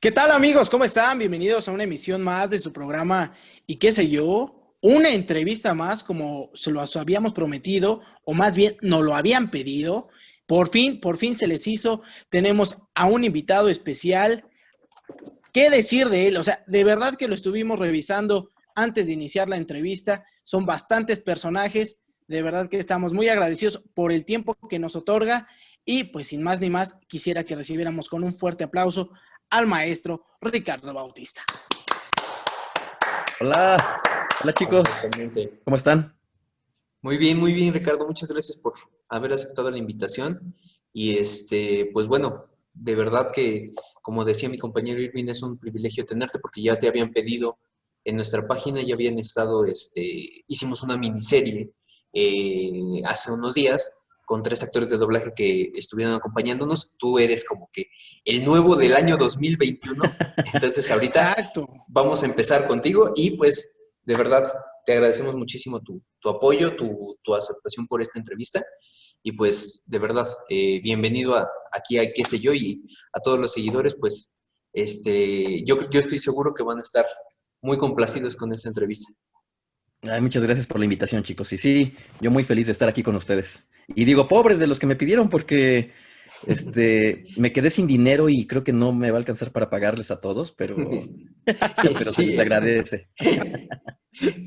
¿Qué tal amigos? ¿Cómo están? Bienvenidos a una emisión más de su programa y qué sé yo, una entrevista más como se lo habíamos prometido o más bien nos lo habían pedido. Por fin se les hizo. Tenemos a un invitado especial. ¿Qué decir de él? O sea, de verdad que lo estuvimos revisando antes de iniciar la entrevista. Son bastantes personajes. De verdad que estamos muy agradecidos por el tiempo que nos otorga. Y pues sin más ni más, quisiera que recibiéramos con un fuerte aplauso al maestro Ricardo Bautista. Hola, hola chicos, Totalmente. ¿cómo están? Muy bien, Ricardo. Muchas gracias por haber aceptado la invitación. Y pues bueno, de verdad que, como decía mi compañero Irving, es un privilegio tenerte porque ya te habían pedido en nuestra página, ya habían estado, hicimos una miniserie hace unos días con 3 actores de doblaje que estuvieron acompañándonos. Tú eres como que el nuevo del año 2021. Entonces ahorita Exacto. vamos a empezar contigo y pues de verdad te agradecemos muchísimo tu apoyo, tu aceptación por esta entrevista y pues de verdad bienvenido aquí a qué sé yo y a todos los seguidores pues yo estoy seguro que van a estar muy complacidos con esta entrevista. Ay, muchas gracias por la invitación, chicos. Y sí, yo muy feliz de estar aquí con ustedes. Y digo, pobres de los que me pidieron porque me quedé sin dinero y creo que no me va a alcanzar para pagarles a todos, pero se les Sí, agradece.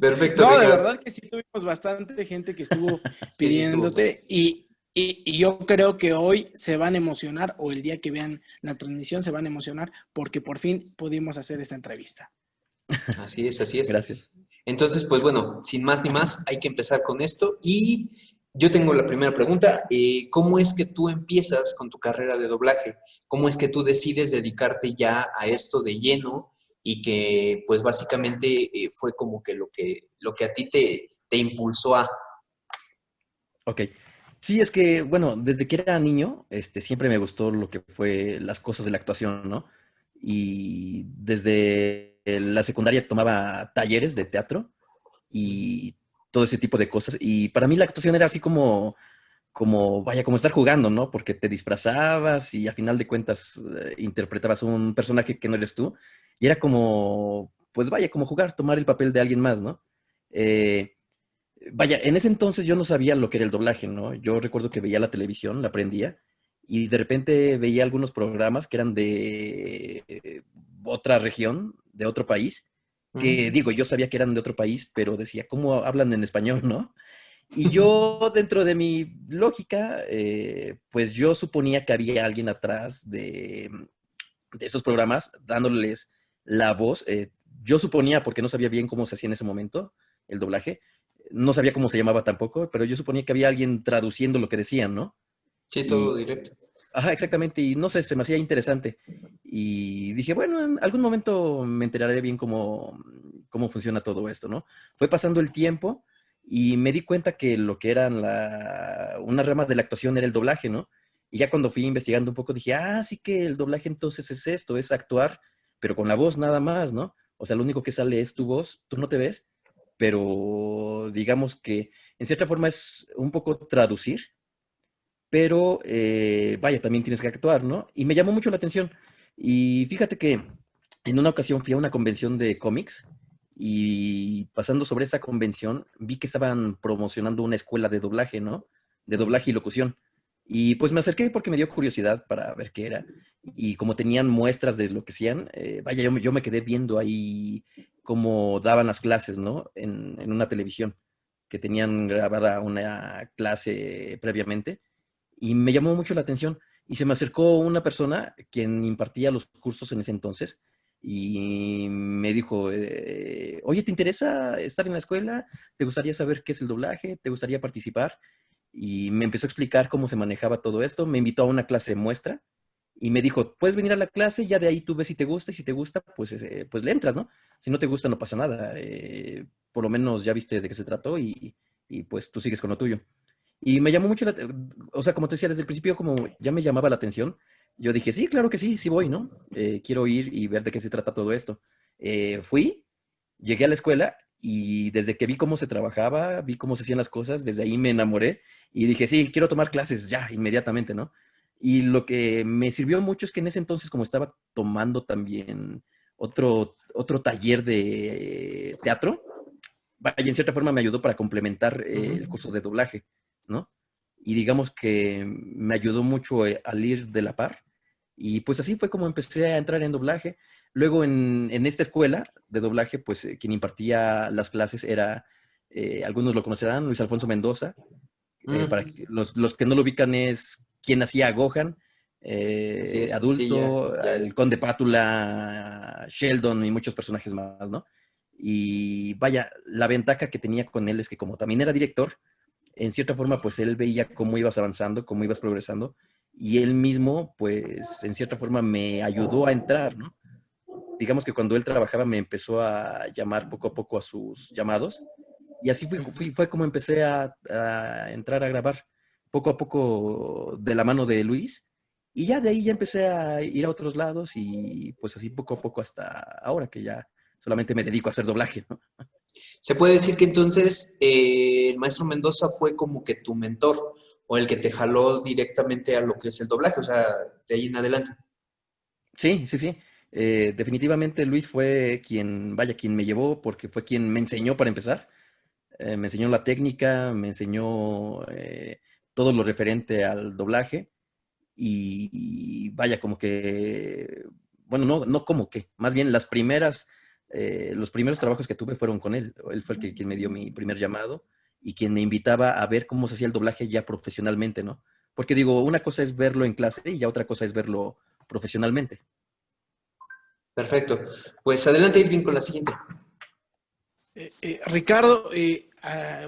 perfecto, No, de Ricardo. verdad que sí tuvimos bastante gente que estuvo Que sí estuvo pues. pidiéndote y yo creo que hoy se van a emocionar o el día que vean la transmisión se van a emocionar porque por fin pudimos hacer esta entrevista. Así es, así es. Gracias. Entonces, pues bueno, sin más ni más, hay que empezar con esto. Y yo tengo la primera pregunta. ¿Cómo es que tú empiezas con tu carrera de doblaje? ¿Cómo es que tú decides dedicarte ya a esto de lleno y que pues básicamente fue como que lo que a ti te impulsó a... Ok. Sí, es que, bueno, desde que era niño, siempre me gustó lo que fue las cosas de la actuación, ¿no? Y desde la secundaria tomaba talleres de teatro y todo ese tipo de cosas. Y para mí la actuación era así vaya, como estar jugando, ¿no? Porque te disfrazabas y a final de cuentas interpretabas un personaje que no eres tú. Y era como, pues vaya, como jugar, tomar el papel de alguien más, ¿no? Eh, Vaya, en ese entonces yo no sabía lo que era el doblaje, ¿no? Yo recuerdo que veía la televisión, la aprendía, y de repente veía algunos programas que eran de otra región, de otro país, que Ujú. digo, yo sabía que eran de otro país, pero decía, ¿cómo hablan en español, no? Y yo, dentro de mi lógica, pues yo suponía que había alguien atrás de esos programas dándoles la voz. Yo suponía, porque no sabía bien cómo se hacía en ese momento el doblaje, no sabía cómo se llamaba tampoco, pero yo suponía que había alguien traduciendo lo que decían, ¿no? Sí, todo Y, directo. ajá, exactamente, y no sé, se me hacía interesante. Y dije, bueno, en algún momento me enteraré bien cómo funciona todo esto, ¿no? Fue pasando el tiempo y me di cuenta que lo que eran una rama de la actuación era el doblaje, ¿no? Y ya cuando fui investigando un poco dije, ah, sí que el doblaje entonces es esto, es actuar, pero con la voz nada más, ¿no? O sea, lo único que sale es tu voz, tú no te ves, pero digamos que en cierta forma es un poco traducir, pero vaya, también tienes que actuar, ¿no? Y me llamó mucho la atención. Y fíjate que en una ocasión fui a una convención de cómics y pasando sobre esa convención vi que estaban promocionando una escuela de doblaje, ¿no? De doblaje y locución. Y pues me acerqué porque me dio curiosidad para ver qué era. Y como tenían muestras de lo que hacían, vaya, yo me quedé viendo ahí cómo daban las clases, ¿no? En una televisión, que tenían grabada una clase previamente y me llamó mucho la atención. Y se me acercó una persona quien impartía los cursos en ese entonces y me dijo, oye, ¿te interesa estar en la escuela? ¿Te gustaría saber qué es el doblaje? ¿Te gustaría participar? Y me empezó a explicar cómo se manejaba todo esto. Me invitó a una clase muestra y me dijo, puedes venir a la clase, ya de ahí tú ves si te gusta y si te gusta, pues le entras, ¿no? Si no te gusta, no pasa nada. Por lo menos ya viste de qué se trató y pues tú sigues con lo tuyo. Y me llamó mucho o sea, como te decía, desde el principio como ya me llamaba la atención, yo dije, sí, claro que sí, sí voy, ¿no? Quiero ir y ver de qué se trata todo esto. Fui, llegué a la escuela y desde que vi cómo se trabajaba, vi cómo se hacían las cosas, desde ahí me enamoré y dije, sí, quiero tomar clases ya, inmediatamente, ¿no? Y lo que me sirvió mucho es que en ese entonces, como estaba tomando también otro taller de teatro, vaya, en cierta forma me ayudó para complementar el curso de doblaje, ¿no? Y digamos que me ayudó mucho al ir de la par. Y pues así fue como empecé a entrar en doblaje. Luego en esta escuela de doblaje, pues quien impartía las clases era, algunos lo conocerán, Luis Alfonso Mendoza. Para que los que no lo ubican es quien hacía a Gohan, Así es, sí, adulto, ya el Conde Pátula, Sheldon y muchos personajes más, ¿no? Y vaya, la ventaja que tenía con él es que como también era director, en cierta forma, pues él veía cómo ibas avanzando, cómo ibas progresando, y él mismo, pues en cierta forma me ayudó a entrar, ¿no? Digamos que cuando él trabajaba me empezó a llamar poco a poco a sus llamados, y así fue como empecé a entrar a grabar, poco a poco de la mano de Luis, y ya de ahí ya empecé a ir a otros lados, y pues así poco a poco hasta ahora que ya solamente me dedico a hacer doblaje, ¿no? Se puede decir que entonces el maestro Mendoza fue como que tu mentor o el que te jaló directamente a lo que es el doblaje, o sea, de ahí en adelante. Sí, sí, sí. Definitivamente Luis fue quien, vaya, quien me llevó, porque fue quien me enseñó para empezar. Me enseñó la técnica, me enseñó todo lo referente al doblaje y vaya, como que, bueno, no como que, más bien los primeros trabajos que tuve fueron con él. Él fue quien me dio mi primer llamado y quien me invitaba a ver cómo se hacía el doblaje ya profesionalmente, ¿no? Porque digo, una cosa es verlo en clase y ya otra cosa es verlo profesionalmente. Perfecto. Pues adelante, Irving, con la siguiente. Ricardo,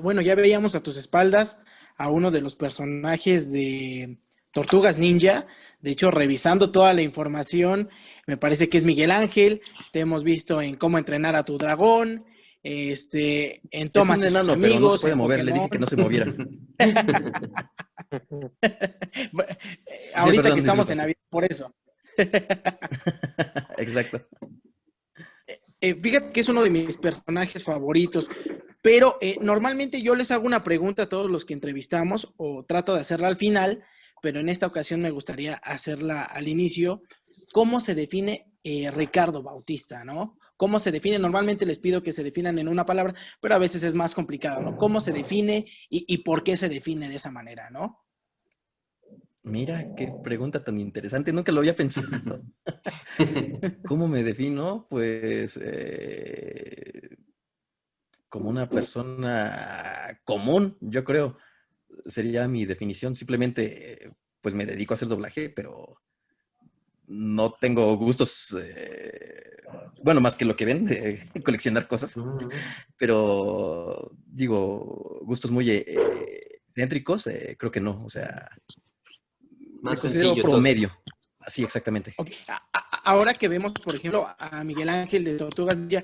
bueno, ya veíamos a tus espaldas a uno de los personajes de Tortugas Ninja. De hecho, revisando toda la información, me parece que es Miguel Ángel. Te hemos visto en Cómo entrenar a tu dragón, en Es un Thomas y sus enano, pero no se amigos, puede en mover. Le Pokémon. dije que no se moviera. Sí, Ahorita que perdón, estamos en disculpas. Navidad, por eso. Exacto. Fíjate que es uno de mis personajes favoritos, pero normalmente yo les hago una pregunta a todos los que entrevistamos o trato de hacerla al final, pero en esta ocasión me gustaría hacerla al inicio. ¿Cómo se define Ricardo Bautista, no? ¿Cómo se define? Normalmente les pido que se definan en una palabra, pero a veces es más complicado, ¿no? ¿Cómo se define y por qué se define de esa manera, no? Mira, qué pregunta tan interesante. Nunca lo había pensado. ¿Cómo me defino? Pues como una persona común, yo creo. Sería mi definición. Simplemente, pues me dedico a hacer doblaje, pero no tengo gustos, bueno, más que lo que ven, de coleccionar cosas. Pero digo, gustos muy céntricos, creo que no. O sea, me Más considero sencillo todo. promedio. Así exactamente. Okay. Ahora que vemos, por ejemplo, a Miguel Ángel de Tortugas Ninja,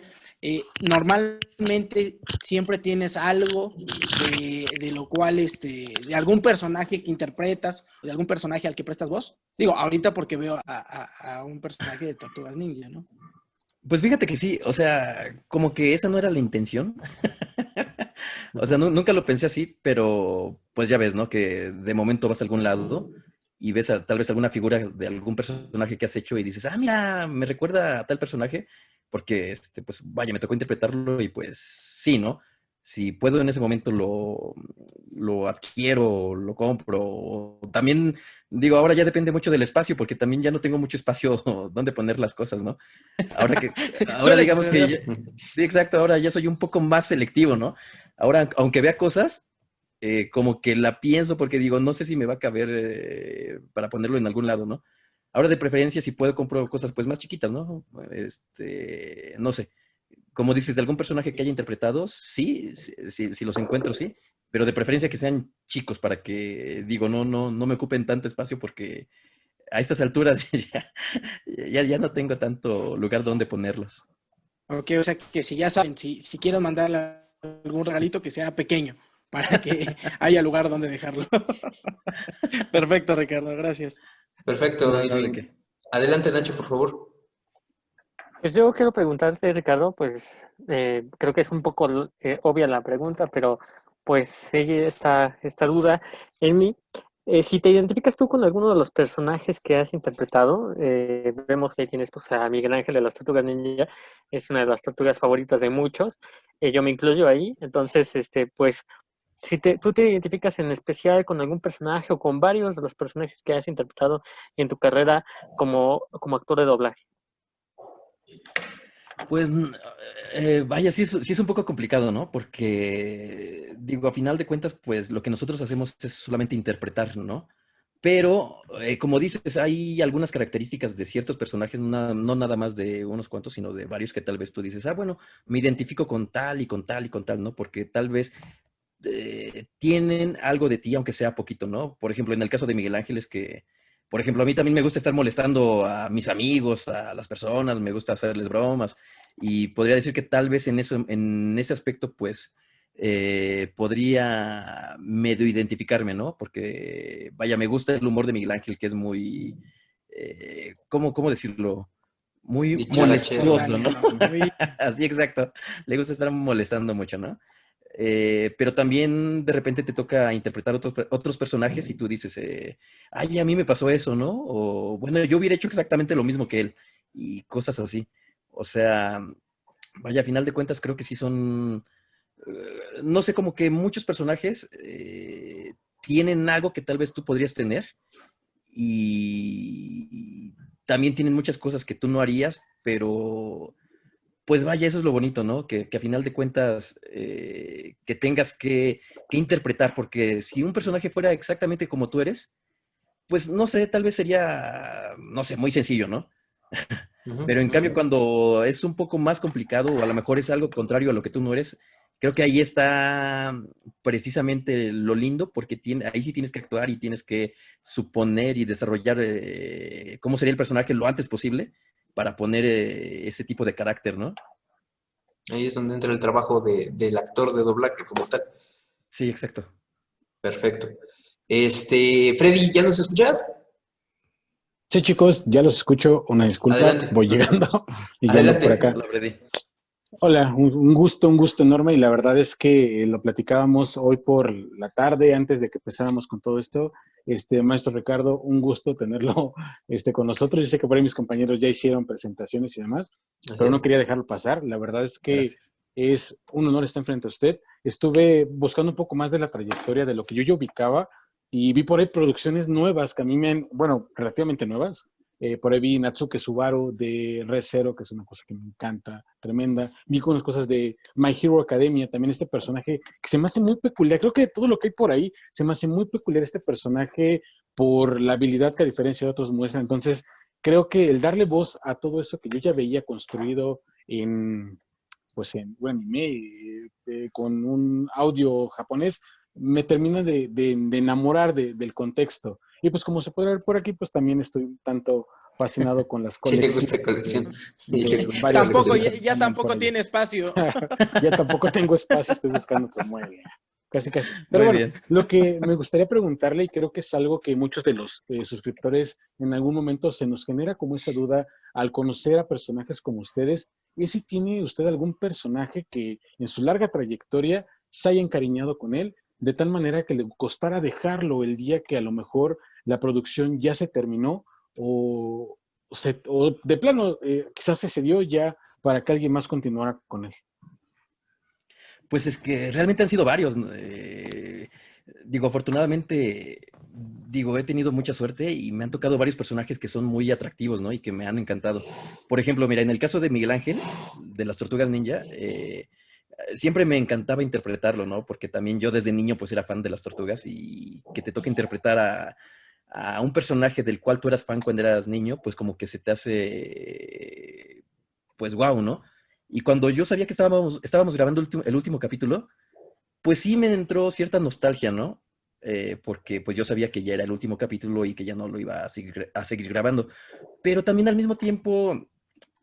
normalmente siempre tienes algo de lo cual, de algún personaje que interpretas o de algún personaje al que prestas voz. Digo, ahorita porque veo a un personaje de Tortugas Ninja, ¿no? Pues fíjate que sí, o sea, como que esa no era la intención. O sea, nunca lo pensé así, pero pues ya ves, ¿no? Que de momento vas a algún lado y ves tal vez alguna figura de algún personaje que has hecho y dices, ah, mira, me recuerda a tal personaje, porque, pues vaya, me tocó interpretarlo y pues sí, ¿no? Si puedo en ese momento lo adquiero, lo compro. O también, digo, ahora ya depende mucho del espacio, porque también ya no tengo mucho espacio donde poner las cosas, ¿no? Ahora Suele digamos que, suceder. sí, exacto, ahora ya soy un poco más selectivo, ¿no? Ahora, aunque vea cosas, como que la pienso porque digo, no sé si me va a caber para ponerlo en algún lado, ¿no? Ahora de preferencia, si puedo, compro cosas pues más chiquitas, ¿no? No sé, como dices, de algún personaje que haya interpretado, sí, si los encuentro, sí, pero de preferencia que sean chicos para que, digo, no me ocupen tanto espacio porque a estas alturas ya no tengo tanto lugar donde ponerlos. Ok, o sea que si ya saben, si quieren mandarle algún regalito que sea pequeño, para que haya lugar donde dejarlo. Perfecto, Ricardo, gracias. Perfecto, No, de Irving. qué. Adelante, Nacho, por favor. Pues yo quiero preguntarte, Ricardo, pues creo que es un poco obvia la pregunta, pero pues sigue esta duda en mí. Si te identificas tú con alguno de los personajes que has interpretado, vemos que ahí tienes pues, a Miguel Ángel de las Tortugas Ninja, es una de las tortugas favoritas de muchos, yo me incluyo ahí, entonces, pues, si tú te identificas en especial con algún personaje o con varios de los personajes que has interpretado en tu carrera como actor de doblaje. Pues vaya, sí es un poco complicado, ¿no? Porque, digo, a final de cuentas, pues lo que nosotros hacemos es solamente interpretar, ¿no? Pero, como dices, hay algunas características de ciertos personajes, no nada más de unos cuantos, sino de varios que tal vez tú dices, ah, bueno, me identifico con tal y con tal y con tal, ¿no? Porque tal vez tienen algo de ti, aunque sea poquito, ¿no? Por ejemplo, en el caso de Miguel Ángel es que, por ejemplo, a mí también me gusta estar molestando a mis amigos, a las personas, me gusta hacerles bromas y podría decir que tal vez en ese aspecto, pues, podría medio identificarme, ¿no? Porque, vaya, me gusta el humor de Miguel Ángel, que es muy, ¿cómo decirlo? Muy Dicharachero. molestoso, ¿no? Espontáneo, muy... Así, exacto. Le gusta estar molestando mucho, ¿no? Pero también de repente te toca interpretar otros personajes y tú dices, ay, a mí me pasó eso, ¿no? O bueno, yo hubiera hecho exactamente lo mismo que él y cosas así. O sea, vaya, a final de cuentas creo que sí son, no sé, como que muchos personajes tienen algo que tal vez tú podrías tener y también tienen muchas cosas que tú no harías, pero pues vaya, eso es lo bonito, ¿no? Que a final de cuentas que tengas que interpretar, porque si un personaje fuera exactamente como tú eres, pues no sé, tal vez sería, no sé, muy sencillo, ¿no? Ujú. Pero en cambio, cuando es un poco más complicado, o a lo mejor es algo contrario a lo que tú no eres, creo que ahí está precisamente lo lindo, porque ahí sí tienes que actuar y tienes que suponer y desarrollar cómo sería el personaje lo antes posible para poner ese tipo de carácter, ¿no? Ahí es donde entra el trabajo del actor de doblaje como tal. Sí, exacto. Perfecto. Freddy, ¿ya nos escuchas? Sí, chicos, ya los escucho. Una disculpa, Adelante, voy no te llegando preocupes. y ya ando por Adelante. acá. Hola, Freddy. Hola, un gusto enorme y la verdad es que lo platicábamos hoy por la tarde antes de que empezáramos con todo esto. Maestro Ricardo, un gusto tenerlo con nosotros. Yo sé que por ahí mis compañeros ya hicieron presentaciones y demás, Así pero no es. quería dejarlo pasar. La verdad es que Gracias. es un honor estar enfrente a usted. Estuve buscando un poco más de la trayectoria de lo que yo ya ubicaba y vi por ahí producciones nuevas que a mí bueno, relativamente nuevas. Por ahí vi Natsuke Subaru de Red Zero, que es una cosa que me encanta, tremenda. Vi con las cosas de My Hero Academia, también este personaje que se me hace muy peculiar. Creo que de todo lo que hay por ahí, se me hace muy peculiar este personaje por la habilidad que a diferencia de otros muestra. Entonces, creo que el darle voz a todo eso que yo ya veía construido en un anime, con un audio japonés, me termina de enamorar del contexto. Y pues como se puede ver por aquí, pues también estoy un tanto fascinado con las Sí le colecciones gusta colección. Sí, de le gusta varias Tampoco, cositas coleccionar. que ya andan por tampoco ahí. tiene espacio. Ya tampoco tengo espacio, estoy buscando otro mueble. Casi, casi. Pero Muy bueno, bien. lo que me gustaría preguntarle, y creo que es algo que muchos de los suscriptores en algún momento se nos genera como esa duda al conocer a personajes como ustedes, es si tiene usted algún personaje que en su larga trayectoria se haya encariñado con él, de tal manera que le costara dejarlo el día que a lo mejor la producción ya se terminó o, o de plano quizás se cedió ya para que alguien más continuara con él. Pues es que realmente han sido varios, ¿no? Digo, afortunadamente, digo, he tenido mucha suerte y me han tocado varios personajes que son muy atractivos, ¿no? Y que me han encantado. Por ejemplo, mira, en el caso de Miguel Ángel, de las Tortugas Ninja, siempre me encantaba interpretarlo, ¿no? Porque también yo desde niño pues era fan de las tortugas y que te toque interpretar a un personaje del cual tú eras fan cuando eras niño, pues como que se te hace, pues guau, ¿no? Y cuando yo sabía que estábamos grabando el último capítulo, pues sí me entró cierta nostalgia, ¿no? Porque pues yo sabía que ya era el último capítulo y que ya no lo iba a seguir grabando. Pero también al mismo tiempo,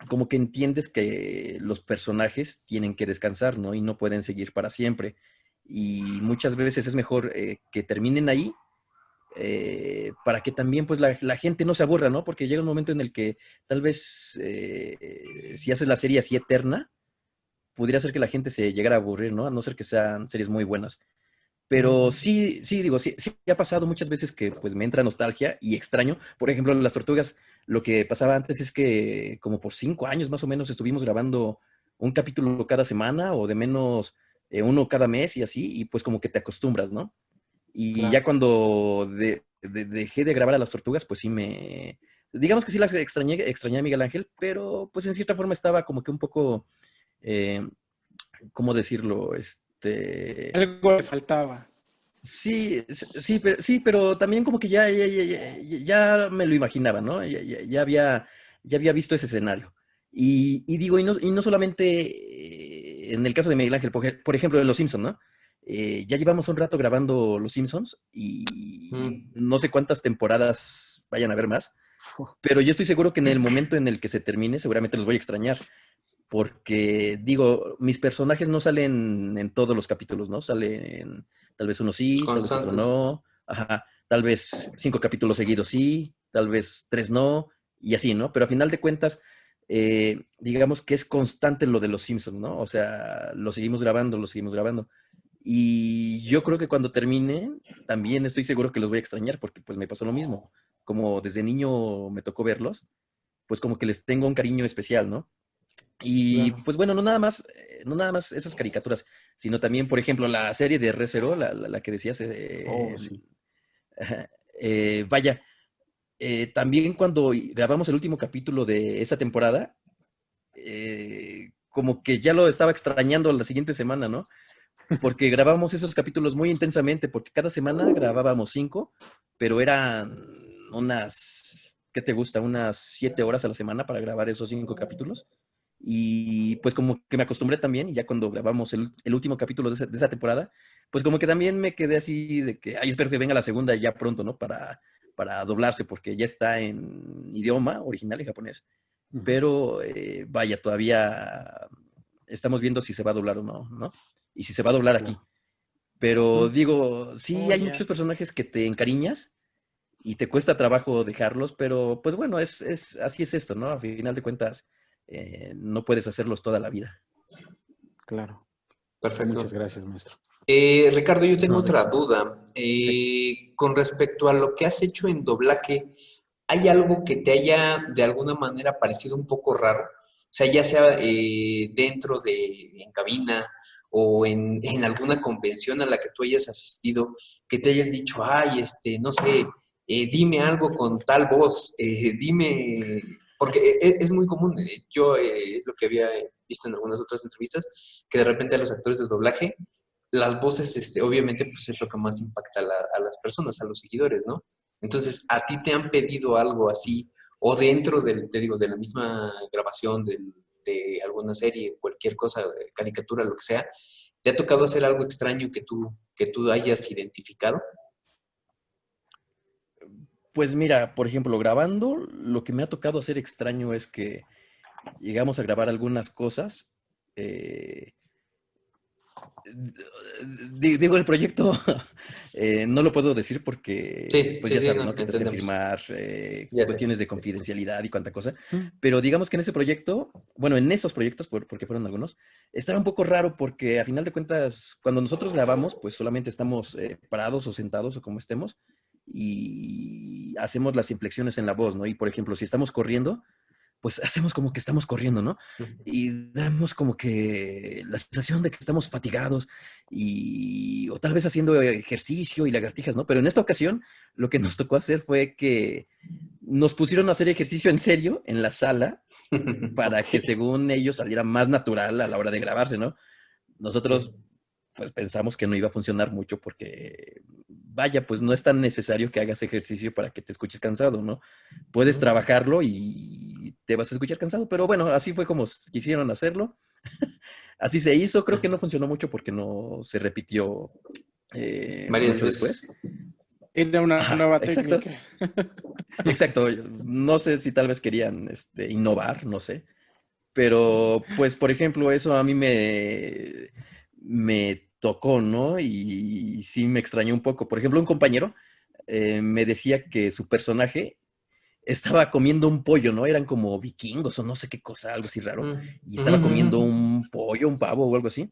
como que entiendes que los personajes tienen que descansar, ¿no? Y no pueden seguir para siempre. Y muchas veces es mejor que terminen ahí para que también pues la gente no se aburra, ¿no? Porque llega un momento en el que tal vez si haces la serie así eterna, pudiera ser que la gente se llegara a aburrir, ¿no? A no ser que sean series muy buenas. Pero sí, sí, digo, sí, sí ha pasado muchas veces que pues me entra nostalgia y extraño. Por ejemplo, las tortugas, lo que pasaba antes es que como por 5 años más o menos estuvimos grabando un capítulo cada semana o de menos uno cada mes y así, y pues como que te acostumbras, ¿no? Y ya Claro. cuando dejé de grabar a las tortugas, pues sí digamos que sí las extrañé a Miguel Ángel, pero pues en cierta forma estaba como que un poco, eh, ¿cómo decirlo? Algo le faltaba. Sí, sí, pero también como que ya me lo imaginaba, ¿no? Ya había visto ese escenario. Y digo, y no solamente en el caso de Miguel Ángel, por ejemplo, en Los Simpsons, ¿no? Ya llevamos un rato grabando Los Simpsons y Mm. no sé cuántas temporadas vayan a haber más, pero yo estoy seguro que en el momento en el que se termine, seguramente los voy a extrañar, porque digo, mis personajes no salen en todos los capítulos, ¿no? Salen, tal vez uno sí, tal vez otro Constantes. no, ajá, tal vez 5 capítulos seguidos sí, tal vez 3 no, y así, ¿no? Pero a final de cuentas, digamos que es constante lo de los Simpsons, ¿no? O sea, lo seguimos grabando, lo seguimos grabando. Y yo creo que cuando termine, también estoy seguro que los voy a extrañar, porque pues me pasó lo mismo. Como desde niño me tocó verlos, pues como que les tengo un cariño especial, ¿no? Y Claro. pues bueno, no nada más esas caricaturas, sino también, por ejemplo, la serie de Re:Zero, la que decías, Oh, sí. ajá, vaya, también cuando grabamos el último capítulo de esa temporada, como que ya lo estaba extrañando la siguiente semana, ¿no? Porque grabábamos esos capítulos muy intensamente, porque cada semana grabábamos 5, pero eran ¿qué te gusta? Unas 7 horas a la semana para grabar esos 5 capítulos. Y pues como que me acostumbré también, y ya cuando grabamos el último capítulo de esa temporada, pues como que también me quedé así de que, ay, espero que venga la segunda ya pronto, ¿no? Para doblarse, porque ya está en idioma original, en japonés. Ujú. Pero vaya, todavía estamos viendo si se va a doblar o no, ¿no? Y si se va a doblar aquí. Claro. Pero Mm. digo, Oh, sí hay ya. muchos personajes que te encariñas y te cuesta trabajo dejarlos, pero pues bueno, así es esto, ¿no? A final de cuentas, no puedes hacerlos toda la vida. Claro. Muchas Perfecto. gracias, maestro. Ricardo, yo tengo No, de otra qué. duda. Sí. Con respecto a lo que has hecho en doblaje, ¿hay algo que te haya de alguna manera parecido un poco raro? O sea, ya sea dentro en cabina o en alguna convención a la que tú hayas asistido, que te hayan dicho, ay, no sé, dime algo con tal voz, dime, porque es muy común, yo es lo que había visto en algunas otras entrevistas, que de repente a los actores de doblaje las voces, obviamente, pues es lo que más impacta a las personas, a los seguidores, ¿no? Entonces, ¿a ti te han pedido algo así? O dentro te digo, de la misma grabación de alguna serie, cualquier cosa, caricatura, lo que sea, ¿te ha tocado hacer algo extraño que tú hayas identificado? Pues mira, por ejemplo, grabando, lo que me ha tocado hacer extraño es que llegamos a grabar algunas cosas. eh, Digo, el proyecto no lo puedo decir porque, Sí, pues sí, ya sí, sabes, no, ¿no? Que te hacen entendemos. firmar Ya sé. cuestiones de confidencialidad y cuánta cosa. Mm. Pero digamos que en ese proyecto, bueno, en esos proyectos, porque fueron algunos, estaba un poco raro porque a final de cuentas, cuando nosotros grabamos, pues solamente estamos parados o sentados o como estemos y hacemos las inflexiones en la voz, ¿no? Y por ejemplo, si estamos corriendo, pues hacemos como que estamos corriendo, ¿no? Y damos como que la sensación de que estamos fatigados o tal vez haciendo ejercicio y lagartijas, ¿no? Pero en esta ocasión lo que nos tocó hacer fue que nos pusieron a hacer ejercicio en serio en la sala para Ok. que según ellos saliera más natural a la hora de grabarse, ¿no? Nosotros pues pensamos que no iba a funcionar mucho porque, vaya, pues no es tan necesario que hagas ejercicio para que te escuches cansado, ¿no? Puedes Mm. trabajarlo y te vas a escuchar cansado, pero bueno, así fue como quisieron hacerlo. Así se hizo, creo que no funcionó mucho porque no se repitió Varias mucho después. veces. Era una Ajá, nueva exacto, técnica. exacto. No sé si tal vez querían innovar, no sé. Pero, pues, por ejemplo, eso a mí me tocó, ¿no? Y sí me extrañó un poco. Por ejemplo, un compañero me decía que su personaje estaba comiendo un pollo, ¿no? Eran como vikingos o no sé qué cosa, algo así raro. Mm. Y Ujú, estaba ujú. comiendo un pollo, un pavo o algo así.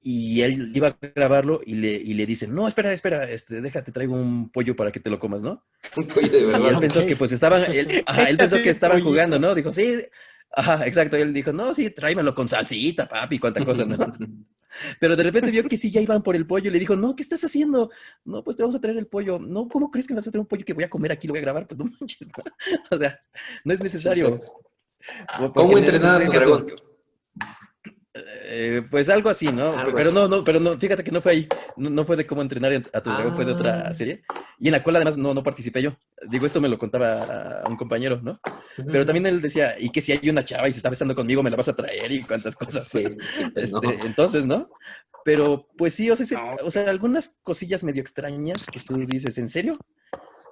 Y él iba a grabarlo y le dicen, no, espera, déjate, traigo un pollo para que te lo comas, ¿no? Un pollo de Y él verdad. pensó Ok. que pues estaban, él pensó que Déjate estaban pollito. jugando, ¿no? Dijo, sí, ajá, exacto. Y él dijo, no, sí, tráemelo con salsita, papi, cuánta cosa, ¿no? Pero de repente vio que sí ya iban por el pollo y le dijo, no, ¿qué estás haciendo? No, pues te vamos a traer el pollo. No, ¿cómo crees que me vas a traer un pollo que voy a comer aquí, lo voy a grabar? Pues no manches, ¿no? O sea, no es Sí, necesario. exacto. Porque ¿Cómo en entrenar a este tu caso, dragón? pues algo así, ¿no? Algo Pero así. no, fíjate que no fue ahí. No fue de cómo entrenar a tu dragón, fue de Ah. otra serie. Y en la cual además no participé yo. Digo, esto me lo contaba a un compañero, ¿no? Pero también él decía, y que si hay una chava y se está besando conmigo, me la vas a traer y cuántas cosas, ¿no? Sí, sí, pues no. Entonces, ¿no? Pero pues sí, No, o sea, algunas cosillas medio extrañas que tú dices, ¿en serio?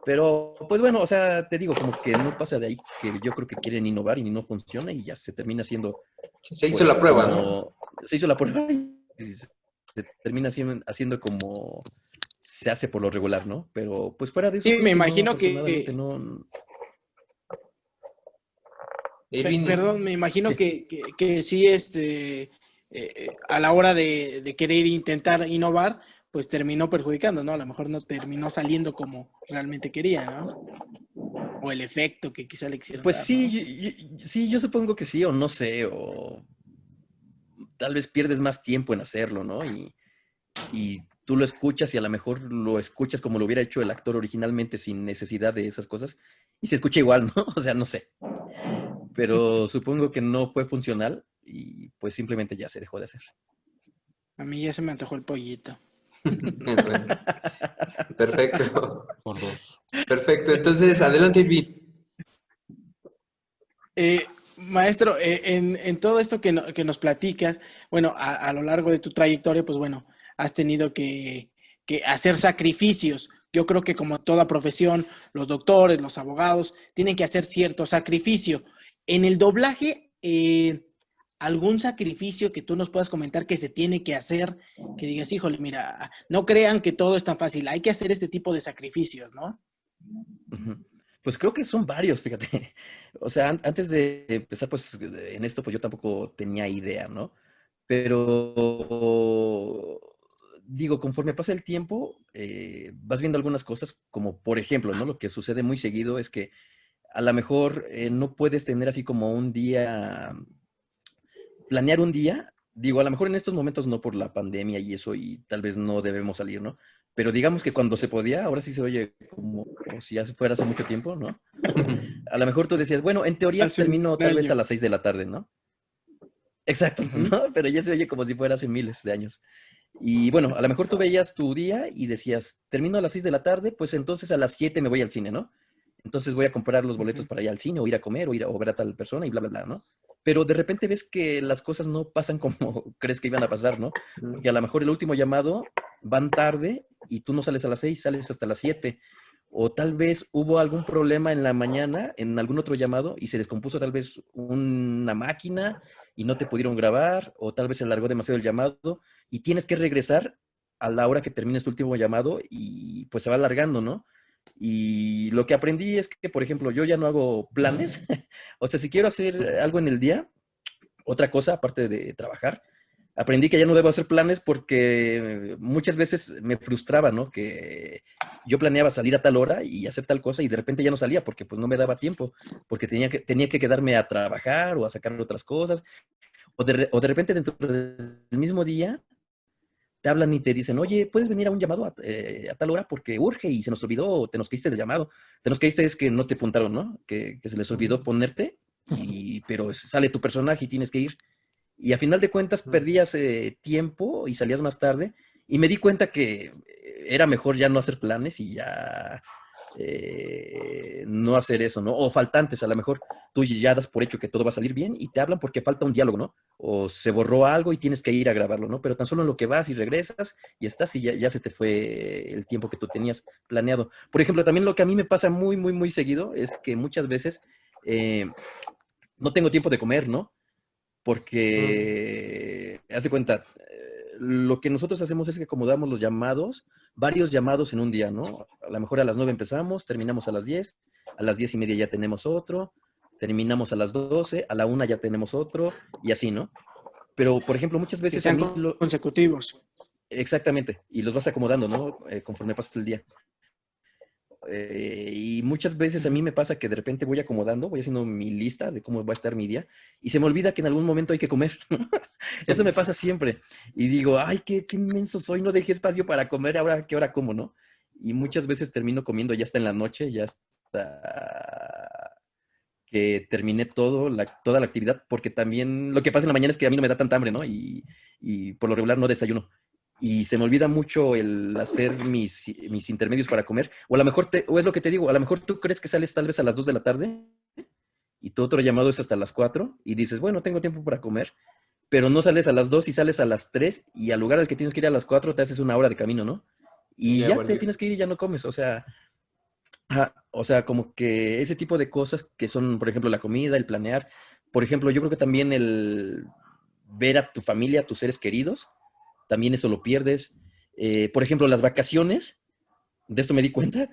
Pero, pues bueno, o sea, te digo, como que no pasa de ahí que yo creo que quieren innovar y no funciona y ya se termina haciendo, Se hizo pues, la prueba, ¿no? como se hizo la prueba y se termina haciendo como se hace por lo regular, ¿no? Pero, pues fuera de eso, sí, creo me que no, imagino afortunadamente no. Irving, perdón, me imagino Sí. que sí, a la hora de querer intentar innovar, pues terminó perjudicando, ¿no? A lo mejor no terminó saliendo como realmente quería, ¿no? O el efecto que quizá le quisieron Pues dar, sí, ¿no? sí, yo supongo que sí, o no sé, o tal vez pierdes más tiempo en hacerlo, ¿no? Y tú lo escuchas y a lo mejor lo escuchas como lo hubiera hecho el actor originalmente sin necesidad de esas cosas y se escucha igual, ¿no? O sea, no sé, pero supongo que no fue funcional y pues simplemente ya se dejó de hacer. A mí ya se me antojó el pollito. bueno, perfecto. Por dos. Perfecto. Entonces, adelante, Irving. Maestro, en todo esto que nos platicas, bueno, a lo largo de tu trayectoria, pues bueno, has tenido que hacer sacrificios. Yo creo que como toda profesión, los doctores, los abogados, tienen que hacer cierto sacrificio. En el doblaje, algún sacrificio que tú nos puedas comentar que se tiene que hacer, que digas, híjole, mira, no crean que todo es tan fácil, hay que hacer este tipo de sacrificios, ¿no? Ujú. Pues creo que son varios, fíjate. O sea, antes de empezar, pues en esto, pues yo tampoco tenía idea, ¿no? Pero digo, conforme pasa el tiempo, vas viendo algunas cosas, como por ejemplo, ¿no? Lo que sucede muy seguido es que a lo mejor no puedes tener así como un día, planear un día. Digo, a lo mejor en estos momentos no por la pandemia y eso, y tal vez no debemos salir, ¿no? Pero digamos que cuando se podía, ahora sí se oye como si ya fuera hace mucho tiempo, ¿no? A lo mejor tú decías, bueno, en teoría Hace un termino tal vez a año. las 6 de la tarde, ¿no? Exacto, Ujú. ¿no? Pero ya se oye como si fuera hace miles de años. Y bueno, a lo mejor tú veías tu día y decías, termino a las 6 de la tarde, pues entonces a las 7 me voy al cine, ¿no? Entonces voy a comprar los boletos Ujú. para ir al cine o ir a comer o ir o ver a tal persona y bla, bla, bla, ¿no? Pero de repente ves que las cosas no pasan como crees que iban a pasar, ¿no? Porque a lo mejor el último llamado van tarde y tú no sales a las 6, sales hasta las 7. O tal vez hubo algún problema en la mañana, en algún otro llamado, y se descompuso tal vez una máquina y no te pudieron grabar, o tal vez se alargó demasiado el llamado y tienes que regresar a la hora que termines tu último llamado y pues se va alargando, ¿no? Y lo que aprendí es que, por ejemplo, yo ya no hago planes. O sea, si quiero hacer algo en el día, otra cosa aparte de trabajar, aprendí que ya no debo hacer planes porque muchas veces me frustraba, ¿no? Que yo planeaba salir a tal hora y hacer tal cosa y de repente ya no salía porque pues no me daba tiempo, porque tenía que quedarme a trabajar o a sacar otras cosas, o de repente dentro del mismo día te hablan y te dicen, oye, ¿puedes venir a un llamado a tal hora porque urge y se nos olvidó, o te nos caíste del llamado? Te nos caíste es que no te apuntaron, ¿no? Que se les olvidó ponerte, pero sale tu personaje y tienes que ir. Y a final de cuentas perdías tiempo y salías más tarde. Y me di cuenta que era mejor ya no hacer planes y ya no hacer eso, ¿no? O faltantes, a lo mejor tú ya das por hecho que todo va a salir bien y te hablan porque falta un diálogo, ¿no? O se borró algo y tienes que ir a grabarlo, ¿no? Pero tan solo en lo que vas y regresas y estás y ya se te fue el tiempo que tú tenías planeado. Por ejemplo, también lo que a mí me pasa muy, muy, muy seguido es que muchas veces no tengo tiempo de comer, ¿no? Porque, haz de cuenta, lo que nosotros hacemos es que acomodamos los llamados, varios llamados en un día, ¿no? A lo mejor a las 9 empezamos, terminamos a las 10:30 ya tenemos otro, terminamos a las 12, a la 1 ya tenemos otro, y así, ¿no? Pero, por ejemplo, muchas Que veces a sean mí consecutivos. exactamente, y los vas acomodando, ¿no? Conforme pasa el día. Y muchas veces a mí me pasa que de repente voy acomodando, voy haciendo mi lista de cómo va a estar mi día y se me olvida que en algún momento hay que comer. Eso me pasa siempre. Y digo, ay, qué inmenso soy, no dejé espacio para comer, ahora qué hora como, ¿no? Y muchas veces termino comiendo ya hasta en la noche, ya hasta que terminé toda la actividad, porque también lo que pasa en la mañana es que a mí no me da tanta hambre, ¿no? Y por lo regular no desayuno. Y se me olvida mucho el hacer mis intermedios para comer. O a lo mejor, o es lo que te digo, a lo mejor tú crees que sales tal vez a las 2 de la tarde y tu otro llamado es hasta las 4 y dices, bueno, tengo tiempo para comer, pero no sales a las 2 y sales a las 3 y al lugar al que tienes que ir a las 4 te haces una hora de camino, ¿no? Y Ya ya te valió. tienes que ir y ya no comes. O sea, como que ese tipo de cosas que son, por ejemplo, la comida, el planear. Por ejemplo, yo creo que también el ver a tu familia, a tus seres queridos, también eso lo pierdes. Por ejemplo, las vacaciones, de esto me di cuenta,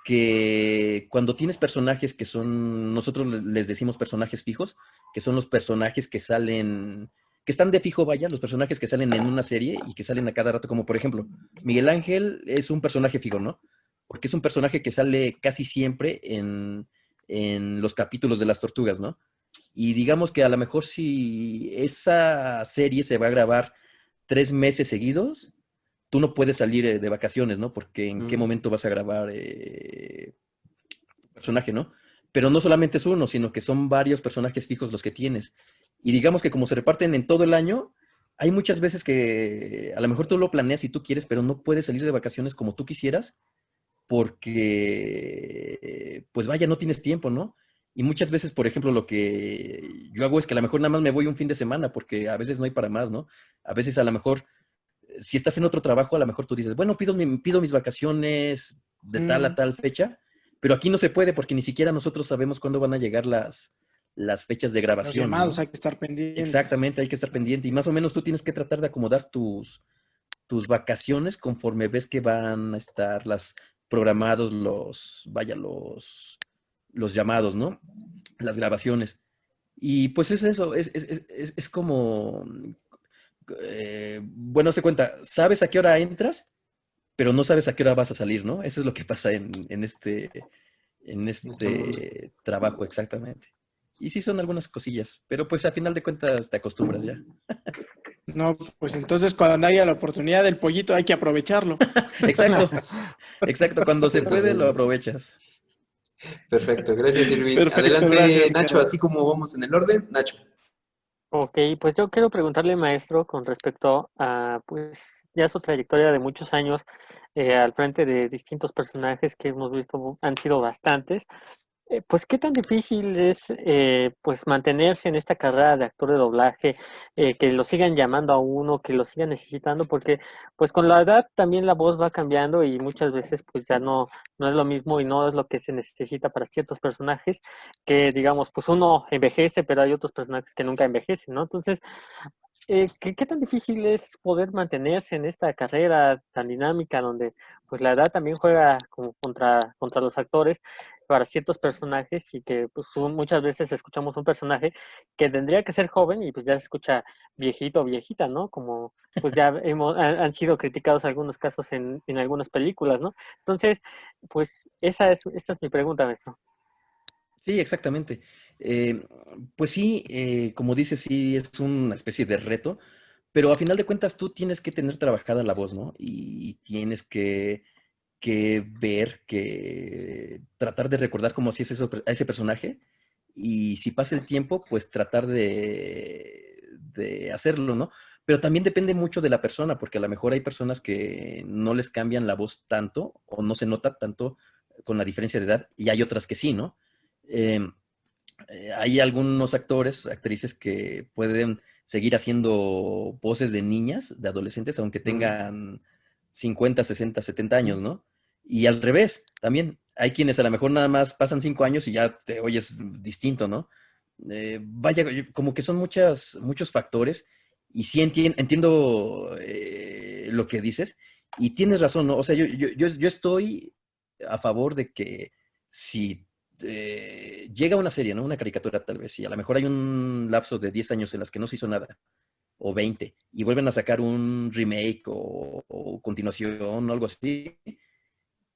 que cuando tienes personajes que son, nosotros les decimos personajes fijos, que son los personajes que salen, que están de fijo, vaya, los personajes que salen en una serie y que salen a cada rato, como por ejemplo, Miguel Ángel es un personaje fijo, ¿no? Porque es un personaje que sale casi siempre en los capítulos de las tortugas, ¿no? Y digamos que a lo mejor si esa serie se va a grabar 3 meses seguidos, tú no puedes salir de vacaciones, ¿no? Porque en qué momento vas a grabar personaje, ¿no? Pero no solamente es uno, sino que son varios personajes fijos los que tienes. Y digamos que como se reparten en todo el año, hay muchas veces que a lo mejor tú lo planeas si tú quieres, pero no puedes salir de vacaciones como tú quisieras porque, pues vaya, no tienes tiempo, ¿no? Y muchas veces, por ejemplo, lo que yo hago es que a lo mejor nada más me voy un fin de semana, porque a veces no hay para más, ¿no? A veces a lo mejor, si estás en otro trabajo, a lo mejor tú dices, bueno, pido mis vacaciones de tal a Mm, tal fecha, pero aquí no se puede porque ni siquiera nosotros sabemos cuándo van a llegar las fechas de los grabación, llamados ¿no? hay que estar pendientes. Exactamente, hay que estar pendiente y más o menos tú tienes que tratar de acomodar tus vacaciones conforme ves que van a estar las programados los llamados, ¿no? Las grabaciones. Y pues es eso, es como, bueno, se cuenta, sabes a qué hora entras, pero no sabes a qué hora vas a salir, ¿no? Eso es lo que pasa en En este mundo. este trabajo exactamente. Y sí son algunas cosillas, pero pues a final de cuentas te acostumbras ya. No, pues entonces cuando haya la oportunidad del pollito hay que aprovecharlo. Exacto, exacto, cuando se puede lo Perfecto. aprovechas. Perfecto, gracias, Irving. Perfecto, Adelante, gracias, Nacho, Ricardo. así como vamos en el orden, Nacho. Ok, pues yo quiero preguntarle, maestro, con respecto a, pues, ya su trayectoria de muchos años al frente de distintos personajes que hemos visto, han sido bastantes. Pues, ¿qué tan difícil es, pues, mantenerse en esta carrera de actor de doblaje, que lo sigan llamando a uno, que lo sigan necesitando? Porque, pues, con la edad también la voz va cambiando y muchas veces, pues, ya no es lo mismo y no es lo que se necesita para ciertos personajes que, digamos, pues, uno envejece, pero hay otros personajes que nunca envejecen, ¿no? Entonces, ¿qué tan difícil es poder mantenerse en esta carrera tan dinámica donde pues la edad también juega como contra los actores para ciertos personajes y que pues muchas veces escuchamos un personaje que tendría que ser joven y pues ya se escucha viejito o viejita, ¿no? Como pues ya han sido criticados algunos casos en algunas películas, ¿no? Entonces, pues esa es mi pregunta, maestro. Sí, exactamente. Eh, pues sí, como dices, sí es una especie de reto, pero a final de cuentas tú tienes que tener trabajada la voz, ¿no? Y tienes que ver, que tratar de recordar cómo si es eso, a ese personaje y si pasa el tiempo, pues tratar de hacerlo, ¿no? Pero también depende mucho de la persona, porque a lo mejor hay personas que no les cambian la voz tanto o no se nota tanto con la diferencia de edad y hay otras que sí, ¿no? Em, hay algunos actores, actrices que pueden seguir haciendo voces de niñas, de adolescentes, aunque Mm, tengan 50, 60, 70 años, ¿no? Y al revés, también hay quienes a lo mejor nada más pasan 5 años y ya te oyes distinto, ¿no? Vaya, como que son muchos factores y sí entiendo lo que dices y tienes razón, ¿no? O sea, yo estoy a favor de que si llega una serie, ¿no? Una caricatura tal vez, y a lo mejor hay un lapso de 10 años en las que no se hizo nada, o 20 y vuelven a sacar un remake o continuación o algo así,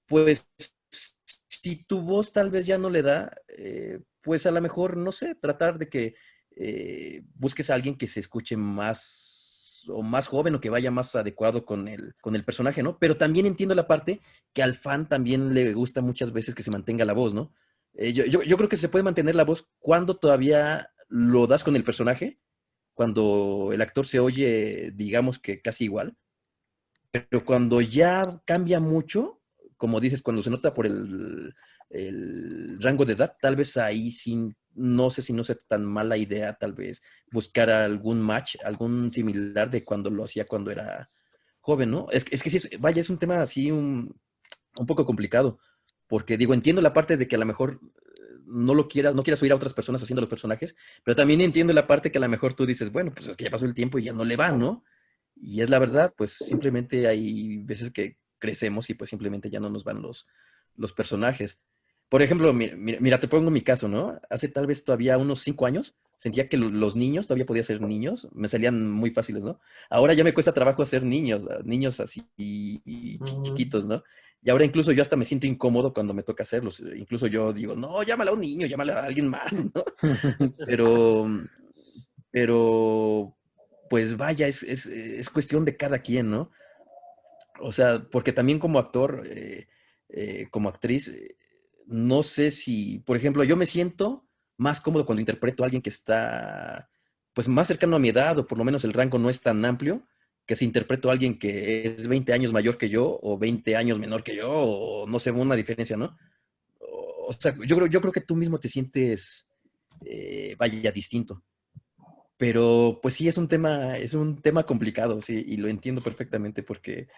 pues si tu voz tal vez ya no le da, pues a lo mejor, no sé, tratar de que busques a alguien que se escuche más o más joven o que vaya más adecuado con el personaje, ¿no? Pero también entiendo la parte que al fan también le gusta muchas veces que se mantenga la voz, ¿no? Yo creo que se puede mantener la voz cuando todavía lo das con el personaje, cuando el actor se oye, digamos que casi igual, pero cuando ya cambia mucho, como dices, cuando se nota por el rango de edad, tal vez ahí sí, no sé si no sea tan mala idea, tal vez buscar algún match, algún similar de cuando lo hacía cuando era joven, ¿no? Es que sí, vaya, es un tema así un poco complicado, porque digo, entiendo la parte de que a lo mejor no quieras oír a otras personas haciendo los personajes, pero también entiendo la parte que a lo mejor tú dices, bueno, pues es que ya pasó el tiempo y ya no le va, ¿no? Y es la verdad, pues simplemente hay veces que crecemos y pues simplemente ya no nos van los personajes. Por ejemplo, mira, te pongo mi caso, ¿no? Hace tal vez todavía unos 5 años sentía que los niños, todavía podía ser niños, me salían muy fáciles, ¿no? Ahora ya me cuesta trabajo hacer niños así chiquitos, ¿no? Y ahora incluso yo hasta me siento incómodo cuando me toca hacerlos. Incluso yo digo, no, llámala a un niño, llámala a alguien más, ¿no? Pero, pero pues vaya, es cuestión de cada quien, ¿no? O sea, porque también como actor, como actriz, no sé si, por ejemplo, yo me siento más cómodo cuando interpreto a alguien que está, pues, más cercano a mi edad, o por lo menos el rango no es tan amplio, que si interpreto a alguien que es 20 años mayor que yo, o 20 años menor que yo, o no sé, una diferencia, ¿no? O sea, yo creo que tú mismo te sientes, vaya, distinto. Pero pues sí, es un tema complicado, sí, y lo entiendo perfectamente porque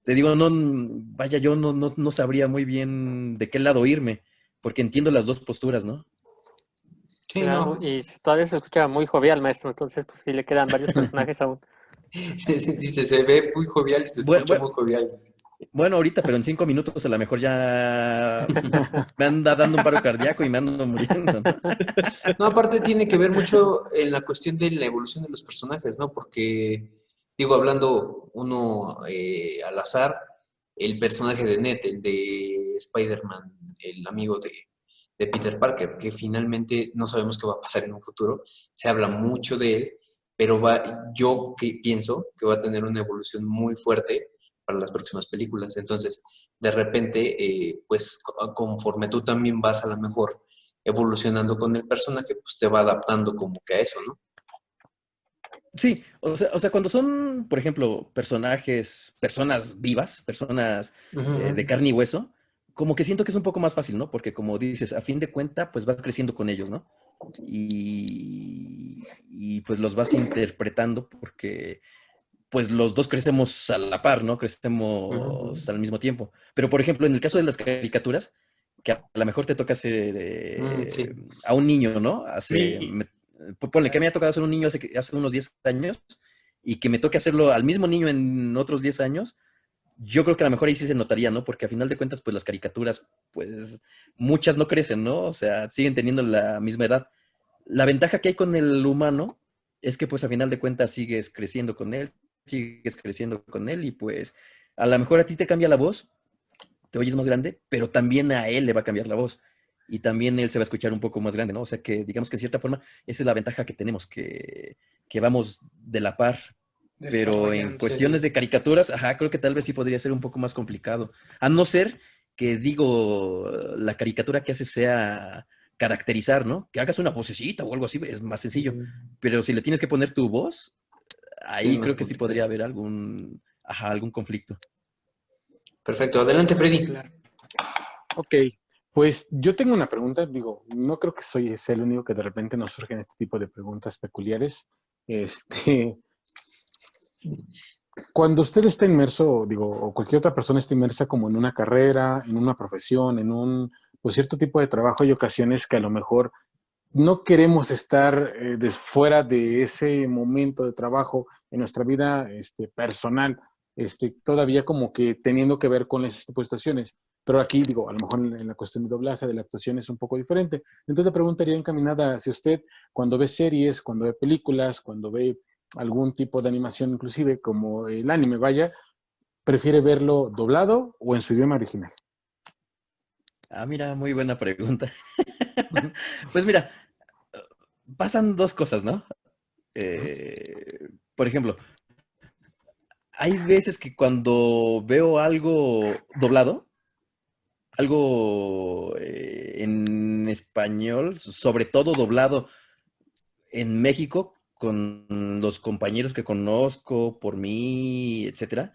te digo, no, vaya, yo no sabría muy bien de qué lado irme, porque entiendo las dos posturas, ¿no? Sí, Claro, no. y todavía se escucha muy jovial, maestro, entonces pues sí le quedan varios personajes aún. Dice, se ve muy jovial y se escucha Bueno, muy jovial. Dice. bueno, ahorita, pero en 5 minutos a lo mejor ya me anda dando un paro cardíaco y me ando muriendo, ¿no? No, aparte tiene que ver mucho en la cuestión de la evolución de los personajes, ¿no? Porque, digo, hablando uno al azar, el personaje de Ned, el de Spider-Man, el amigo de Peter Parker, que finalmente no sabemos qué va a pasar en un futuro, se habla mucho de él, pero yo que pienso que va a tener una evolución muy fuerte para las próximas películas. Entonces, de repente, pues conforme tú también vas a la mejor evolucionando con el personaje, pues te va adaptando como que a eso, ¿no? Sí, o sea, cuando son, por ejemplo, personas vivas, personas de Ujú. carne y hueso, como que siento que es un poco más fácil, ¿no? Porque como dices, a fin de cuenta, pues vas creciendo con ellos, ¿no? Y pues los vas interpretando porque pues los dos crecemos a la par, ¿no? Crecemos Ujú. al mismo tiempo. Pero, por ejemplo, en el caso de las caricaturas, que a lo mejor te toca hacer Sí. a un niño, ¿no? Mi- Ponle que me ha tocado hacer un niño hace unos 10 años y que me toque hacerlo al mismo niño en otros 10 años, yo creo que a lo mejor ahí sí se notaría, ¿no? Porque a final de cuentas, pues las caricaturas, pues muchas no crecen, ¿no? O sea, siguen teniendo la misma edad. La ventaja que hay con el humano es que pues a final de cuentas sigues creciendo con él y pues a lo mejor a ti te cambia la voz, te oyes más grande, pero también a él le va a cambiar la voz y también él se va a escuchar un poco más grande, ¿no? O sea que digamos que de cierta forma esa es la ventaja que tenemos, que vamos de la par. Pero en desarrollándose. cuestiones de caricaturas, ajá, creo que tal vez sí podría ser un poco más complicado. A no ser que, digo, la caricatura que haces sea caracterizar, ¿no? Que hagas una vocecita o algo así, es más sencillo. Ujú. Pero si le tienes que poner tu voz, Sí, es ahí más creo que sí podría complicado. haber algún conflicto. Perfecto. Adelante, Freddy. Claro. Ok, pues yo tengo una pregunta, digo, no creo que sea el único que de repente nos surgen este tipo de preguntas peculiares. Este, Cuando usted está inmerso, digo, o cualquier otra persona está inmersa como en una carrera, en una profesión, en un, pues cierto tipo de trabajo, hay ocasiones que a lo mejor no queremos estar fuera de ese momento de trabajo en nuestra vida personal, todavía como que teniendo que ver con esas tipo de situaciones. Pero aquí, digo, a lo mejor en la cuestión de doblaje, de la actuación es un poco diferente. Entonces la pregunta iría encaminada hacia usted cuando ve series, cuando ve películas, cuando ve algún tipo de animación, inclusive como el anime, vaya, ¿prefiere verlo doblado o en su idioma original? Ah, mira, muy buena pregunta. Pues mira, pasan dos cosas, ¿no? Por ejemplo, hay veces que cuando veo algo doblado, algo en español, sobre todo doblado en México, con los compañeros que conozco, por mí, etcétera,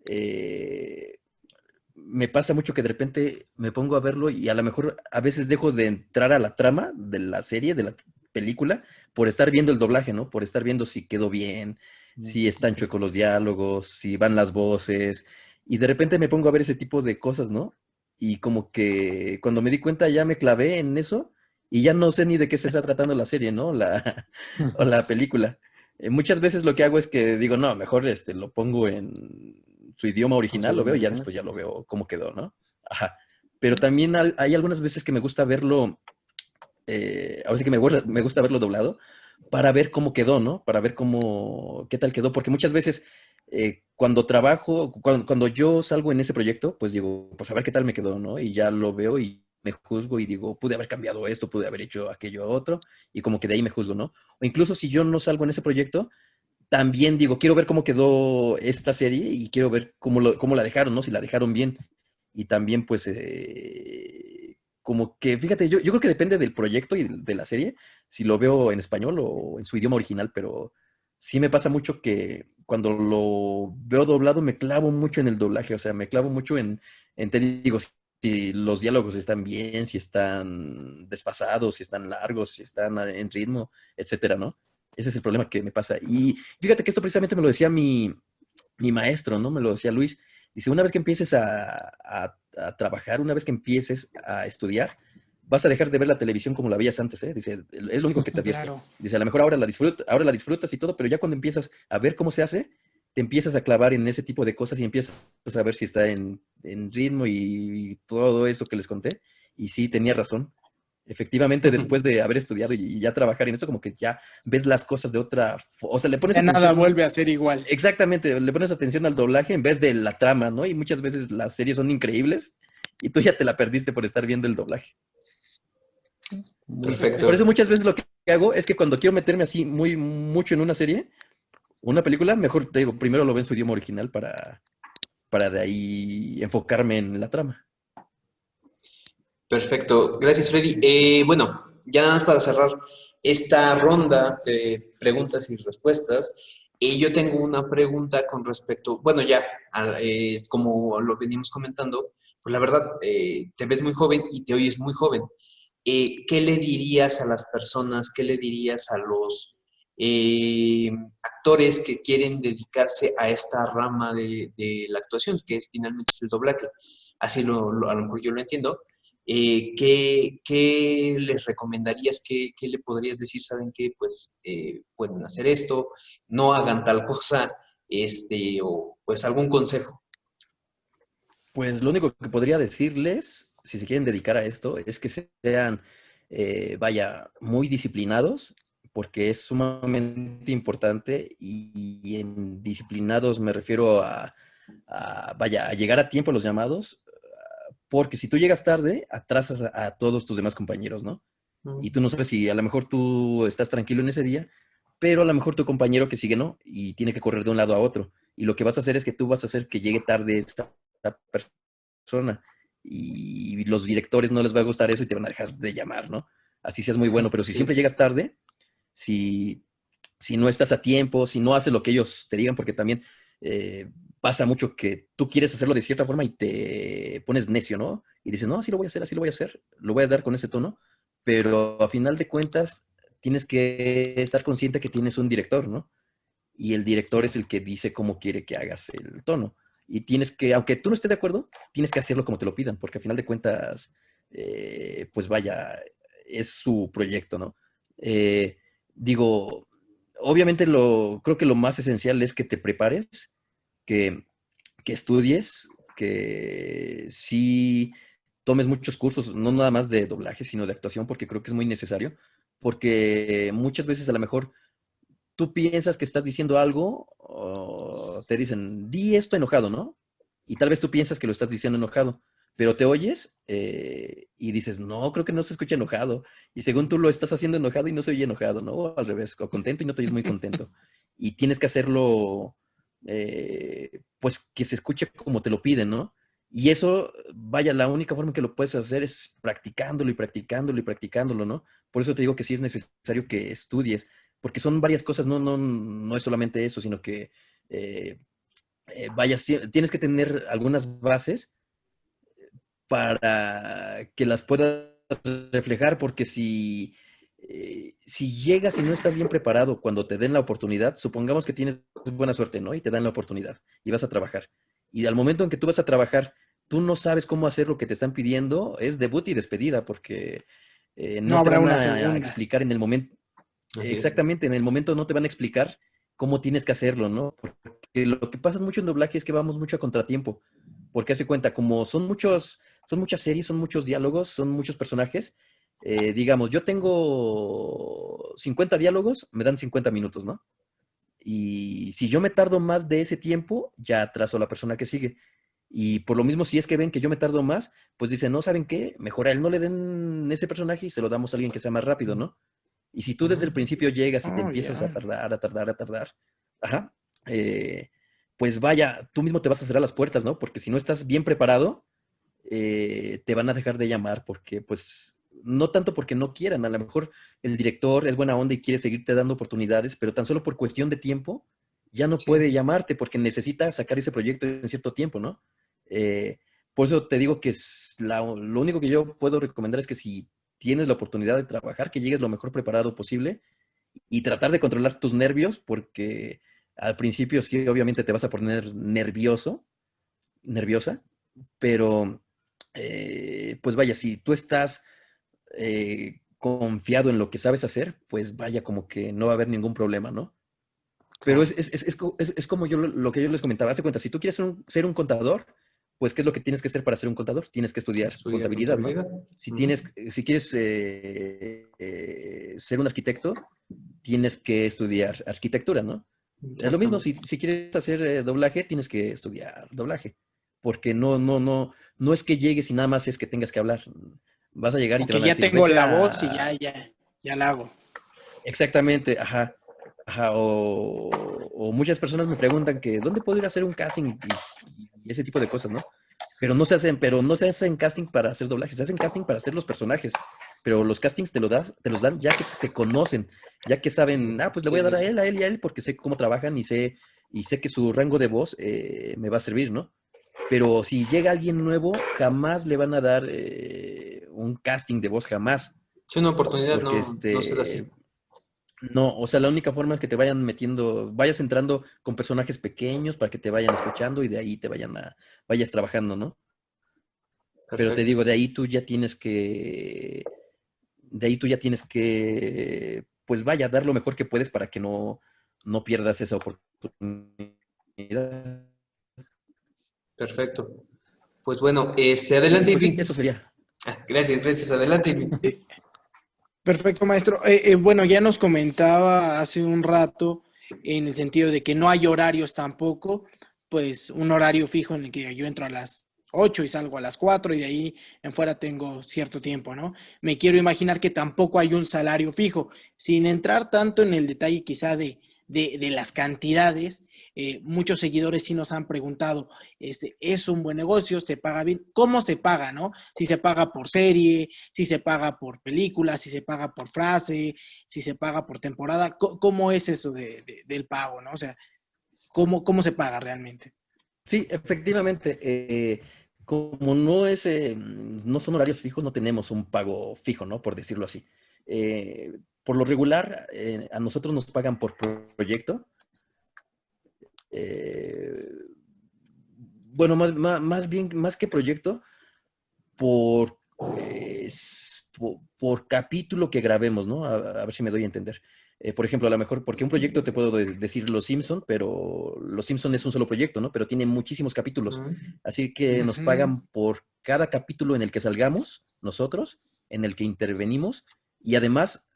eh, me pasa mucho que de repente me pongo a verlo y a lo mejor a veces dejo de entrar a la trama de la serie, de la película, por estar viendo el doblaje, ¿no? Por estar viendo si quedó bien, si están chuecos los diálogos, si van las voces, y de repente me pongo a ver ese tipo de cosas, ¿no? Y como que cuando me di cuenta ya me clavé en eso y ya no sé ni de qué se está tratando la serie, ¿no? O la película. Muchas veces lo que hago es que digo, no, mejor lo pongo en su idioma Con su original, lo veo idioma y ya original. después ya lo veo cómo quedó, ¿no? Ajá. Pero también hay algunas veces que me gusta verlo, ahora sí que me gusta verlo doblado para ver cómo quedó, ¿no? Para ver qué tal quedó, porque muchas veces cuando trabajo, cuando yo salgo en ese proyecto, pues digo, pues a ver qué tal me quedó, ¿no? Y ya lo veo y me juzgo y digo, pude haber cambiado esto, pude haber hecho aquello otro, y como que de ahí me juzgo, ¿no? O incluso si yo no salgo en ese proyecto, también digo, quiero ver cómo quedó esta serie y quiero ver cómo la dejaron, ¿no? Si la dejaron bien. Y también, pues, como que, fíjate, yo creo que depende del proyecto y de la serie, si lo veo en español o en su idioma original, pero sí me pasa mucho que cuando lo veo doblado me clavo mucho en el doblaje, o sea, me clavo mucho te digo, si los diálogos están bien, si están desfasados, si están largos, si están en ritmo, etcétera, ¿no? Ese es el problema que me pasa. Y fíjate que esto precisamente me lo decía mi maestro, ¿no? Me lo decía Luis. Dice, una vez que empieces a trabajar, una vez que empieces a estudiar, vas a dejar de ver la televisión como la veías antes, ¿eh? Dice, es lo único que te advierto. Claro. Dice, a lo mejor ahora la disfrutas y todo, pero ya cuando empiezas a ver cómo se hace, te empiezas a clavar en ese tipo de cosas y empiezas a ver si está en ritmo y todo eso que les conté. Y sí, tenía razón. Efectivamente, después de haber estudiado y ya trabajar en esto, como que ya ves las cosas de o sea, le pones Ya nada atención, vuelve a ser igual. exactamente, le pones atención al doblaje en vez de la trama, ¿no? Y muchas veces las series son increíbles y tú ya te la perdiste por estar viendo el doblaje. Por eso Perfecto. muchas veces lo que hago es que cuando quiero meterme así muy mucho en una serie, una película, mejor te digo, primero lo veo en su idioma original para de ahí enfocarme en la trama. Perfecto. Gracias, Freddy. Bueno, ya nada más para cerrar esta ronda de preguntas y respuestas, yo tengo una pregunta con respecto, bueno, ya, como lo venimos comentando, pues la verdad, te ves muy joven y te oyes muy joven. ¿Qué le dirías a las personas, qué le dirías a los actores que quieren dedicarse a esta rama de la actuación, que es finalmente es el doblaje? Así a lo mejor yo lo entiendo. ¿Qué les recomendarías? ¿Qué le podrías decir? ¿Saben qué? Pues pueden hacer esto, no hagan tal cosa, o pues algún consejo. Pues lo único que podría decirles, si se quieren dedicar a esto, es que sean, vaya, muy disciplinados, porque es sumamente importante y en disciplinados me refiero vaya, a llegar a tiempo a los llamados, porque si tú llegas tarde, atrasas a todos tus demás compañeros, ¿no? Y tú no sabes si a lo mejor tú estás tranquilo en ese día, pero a lo mejor tu compañero que sigue no, y tiene que correr de un lado a otro. Y lo que vas a hacer es que tú vas a hacer que llegue tarde esta persona. Y los directores no les va a gustar eso y te van a dejar de llamar, ¿no? Así seas muy bueno, pero si Sí. siempre llegas tarde, si, si no estás a tiempo, si no haces lo que ellos te digan, porque también pasa mucho que tú quieres hacerlo de cierta forma y te pones necio, ¿no? Y dices, no, así lo voy a hacer, así lo voy a hacer, lo voy a dar con ese tono, pero a final de cuentas tienes que estar consciente que tienes un director, ¿no? Y el director es el que dice cómo quiere que hagas el tono. Y tienes que, aunque tú no estés de acuerdo, tienes que hacerlo como te lo pidan, porque a final de cuentas, pues vaya, es su proyecto, ¿no? Eh, digo, obviamente creo que lo más esencial es que te prepares, que, que estudies, que sí tomes muchos cursos, no nada más de doblaje, sino de actuación, porque creo que es muy necesario, porque muchas veces a lo mejor tú piensas que estás diciendo algo, o te dicen, di esto enojado, ¿no? Y tal vez tú piensas que lo estás diciendo enojado, pero te oyes y dices, no, creo que no se escucha enojado. Y según tú lo estás haciendo enojado y no se oye enojado, ¿no? O al revés, o contento y no te oyes muy contento. Y tienes que hacerlo, pues que se escuche como te lo piden, ¿no? Y eso, vaya, la única forma en que lo puedes hacer es practicándolo y practicándolo y practicándolo, ¿no? Por eso te digo que sí es necesario que estudies, porque son varias cosas, no es solamente eso, sino que, vaya, tienes que tener algunas bases para que las puedas reflejar, porque si llegas y no estás bien preparado cuando te den la oportunidad, supongamos que tienes buena suerte, ¿no? Y te dan la oportunidad y vas a trabajar. Y al momento en que tú vas a trabajar, tú no sabes cómo hacer lo que te están pidiendo, es debut y despedida, porque No no te habrá van una a segunda. explicar en el momento, Así es. exactamente, en el momento no te van a explicar cómo tienes que hacerlo, ¿no? Porque lo que pasa mucho en doblaje es que vamos mucho a contratiempo, porque hace cuenta, como son muchas series, son muchos diálogos, son muchos personajes, digamos, yo tengo 50 diálogos, me dan 50 minutos, ¿no? Y si yo me tardo más de ese tiempo, ya atraso a la persona que sigue. Y por lo mismo, si es que ven que yo me tardo más, pues dicen, no, ¿saben qué? Mejor a él no le den ese personaje y se lo damos a alguien que sea más rápido, ¿no? Y si tú desde el principio llegas y te Oh, empiezas a ya. tardar, a tardar, a tardar, ajá, eh, pues vaya, tú mismo te vas a cerrar las puertas, ¿no? Porque si no estás bien preparado, te van a dejar de llamar porque, pues, no tanto porque no quieran, a lo mejor el director es buena onda y quiere seguirte dando oportunidades, pero tan solo por cuestión de tiempo ya no Sí. puede llamarte porque necesita sacar ese proyecto en cierto tiempo, ¿no? Eh, por eso te digo que lo único que yo puedo recomendar es que si tienes la oportunidad de trabajar, que llegues lo mejor preparado posible y tratar de controlar tus nervios, porque al principio sí, obviamente te vas a poner nerviosa, pero pues vaya, si tú estás confiado en lo que sabes hacer, pues vaya, como que no va a haber ningún problema, ¿no? Pero Claro. es como lo que yo les comentaba. Haz de cuenta, si tú quieres ser un contador, pues ¿qué es lo que tienes que hacer para ser un contador? Tienes que estudiar Estudiar contabilidad, ¿no? contabilidad. Si quieres ser un arquitecto, tienes que estudiar arquitectura, ¿no? Es lo mismo, Exactamente. si quieres hacer doblaje, tienes que estudiar doblaje, porque no es que llegues y nada más es que tengas que hablar. Vas a llegar y O te que van a ya decir, tengo vete la voz y a... ya la hago. Exactamente, ajá, ajá, o muchas personas me preguntan que, ¿dónde puedo ir a hacer un casting? Y ese tipo de cosas, ¿no? Pero no se hacen casting para hacer doblajes, se hacen casting para hacer los personajes. Pero los castings te los dan ya que te conocen, ya que saben, Sí, pues le voy sí, a dar sí, sí. a él y a él, porque sé cómo trabajan y sé que su rango de voz me va a servir, ¿no? Pero si llega alguien nuevo, jamás le van a dar un casting de voz, jamás. Sí, una oportunidad Porque no se da así. no, o sea, la única forma es que te vayan metiendo, vayas entrando con personajes pequeños para que te vayan escuchando y de ahí vayas trabajando, ¿no? Pero te Perfecto. digo, de ahí tú ya tienes que, pues vaya, dar lo mejor que puedes para que no pierdas esa oportunidad. Perfecto. Pues bueno, Y adelante, pues sí, Irving. eso sería. Gracias, gracias. Adelante, Irving. Perfecto, maestro. Bueno, ya nos comentaba hace un rato en el sentido de que no hay horarios tampoco, pues un horario fijo en el que yo entro a las 8 y salgo a las 4 y de ahí en fuera tengo cierto tiempo, ¿no? Me quiero imaginar que tampoco hay un salario fijo, sin entrar tanto en el detalle quizá de las cantidades. Muchos seguidores sí nos han preguntado, ¿es un buen negocio? ¿Se paga bien? ¿Cómo se paga, no? Si se paga por serie, si se paga por película, si se paga por frase, si se paga por temporada, ¿cómo es eso del pago, no? O sea, ¿cómo se paga realmente? Sí, efectivamente. Como no son horarios fijos, no tenemos un pago fijo, ¿no? Por decirlo así. Por lo regular, a nosotros nos pagan por proyecto. Eh, bueno, más bien, más que proyecto, por capítulo que grabemos, ¿no? A ver si me doy a entender. Por ejemplo, a lo mejor, porque un proyecto te puedo decir Los Simpson, pero Los Simpson es un solo proyecto, ¿no? Pero tiene muchísimos capítulos. Ujú. Así que nos Ujú. pagan por cada capítulo en el que salgamos nosotros, en el que intervenimos, y además,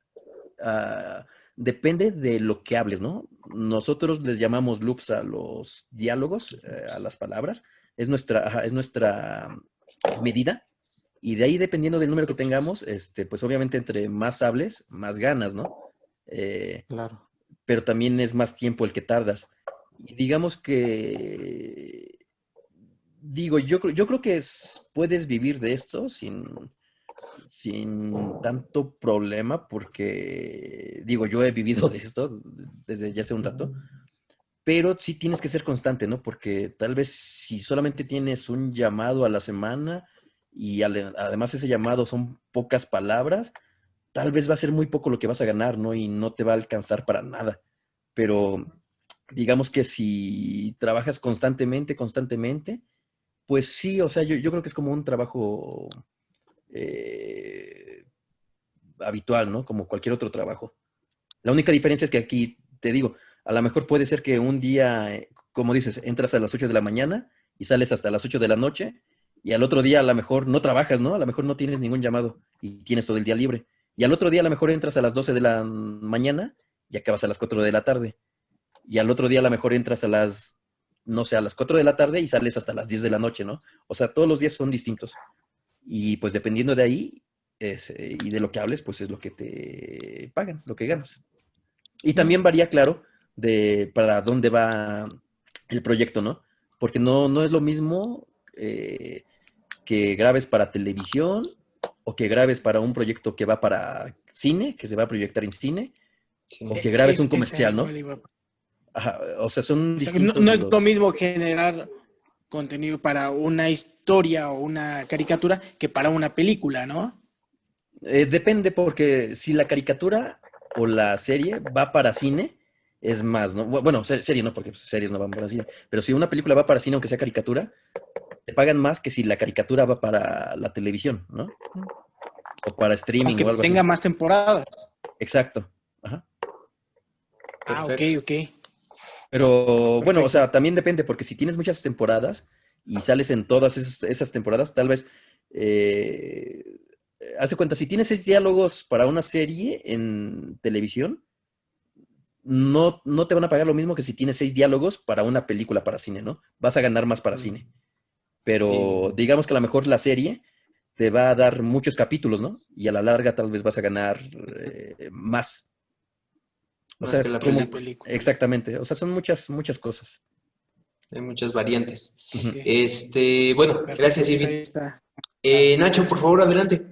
ah, depende de lo que hables, ¿no? Nosotros les llamamos loops a los diálogos, a las palabras. Es nuestra medida. Y de ahí, dependiendo del número que tengamos, pues obviamente entre más hables, más ganas, ¿no? Claro. Pero también es más tiempo el que tardas. Y digamos que, digo, yo creo que puedes vivir de esto sin tanto problema, porque, digo, yo he vivido de esto desde ya hace un rato, pero sí tienes que ser constante, ¿no? Porque tal vez si solamente tienes un llamado a la semana y además ese llamado son pocas palabras, tal vez va a ser muy poco lo que vas a ganar, ¿no? Y no te va a alcanzar para nada. Pero digamos que si trabajas constantemente, pues sí, o sea, yo creo que es como un trabajo eh, habitual, ¿no? Como cualquier otro trabajo. La única diferencia es que aquí, te digo, a lo mejor puede ser que un día, como dices, entras a las 8 de la mañana y sales hasta las 8 de la noche y al otro día a lo mejor no trabajas, ¿no? A lo mejor no tienes ningún llamado y tienes todo el día libre. Y al otro día a lo mejor entras a las 12 de la mañana y acabas a las 4 de la tarde. Y al otro día a lo mejor entras a las, no sé, a las 4 de la tarde y sales hasta las 10 de la noche, ¿no? O sea, todos los días son distintos. Y pues dependiendo de ahí y de lo que hables, pues es lo que te pagan, lo que ganas. Y también varía, claro, de para dónde va el proyecto, ¿no? Porque no es lo mismo que grabes para televisión o que grabes para un proyecto que va para cine, que se va a proyectar en cine, Sí. o que grabes un Esa comercial, ¿no? igual iba. Ajá, o sea, son O sea, no, distintos no es lo mismo generar contenido para una historia o una caricatura que para una película, ¿no? Depende, porque si la caricatura o la serie va para cine, es más, ¿no? Bueno, serie no, porque series no van para cine. Pero si una película va para cine, aunque sea caricatura, te pagan más que si la caricatura va para la televisión, ¿no? O para streaming Aunque o algo tenga así. más temporadas. Exacto. Ajá. Ah, ok, Perfecto. ok. Pero bueno, o Perfecto. sea, también depende, porque si tienes muchas temporadas y sales en todas esas temporadas, tal vez, haz de cuenta, si tienes 6 diálogos para una serie en televisión, no te van a pagar lo mismo que si tienes 6 diálogos para una película para cine, ¿no? Vas a ganar más para cine. Sí, Pero digamos que a lo mejor la serie te va a dar muchos capítulos, ¿no? Y a la larga tal vez vas a ganar más. O más que sea, la Que la como película. película. exactamente. O sea, son muchas cosas. Hay muchas variantes. Ujú. Ok. Bueno, Perfecto, gracias, pues Irving. ahí está. Claro. Nacho, por favor, adelante.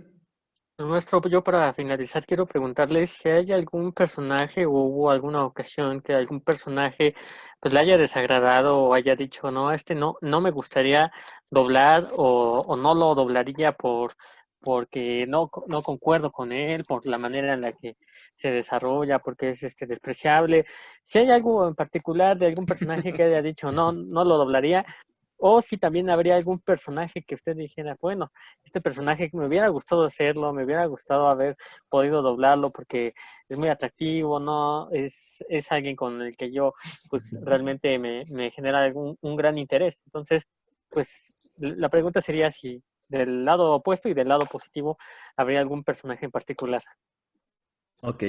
Nuestro, yo para finalizar quiero preguntarles si hay algún personaje o hubo alguna ocasión que algún personaje pues le haya desagradado o haya dicho no, no me gustaría doblar o no lo doblaría porque no concuerdo con él, por la manera en la que se desarrolla, porque es despreciable. Si hay algo en particular de algún personaje que haya dicho no lo doblaría, o si también habría algún personaje que usted dijera, bueno, este personaje que me hubiera gustado hacerlo, me hubiera gustado haber podido doblarlo porque es muy atractivo, ¿no? Es alguien con el que yo pues realmente me genera un gran interés. Entonces, pues la pregunta sería si del lado opuesto y del lado positivo habría algún personaje en particular. Ok.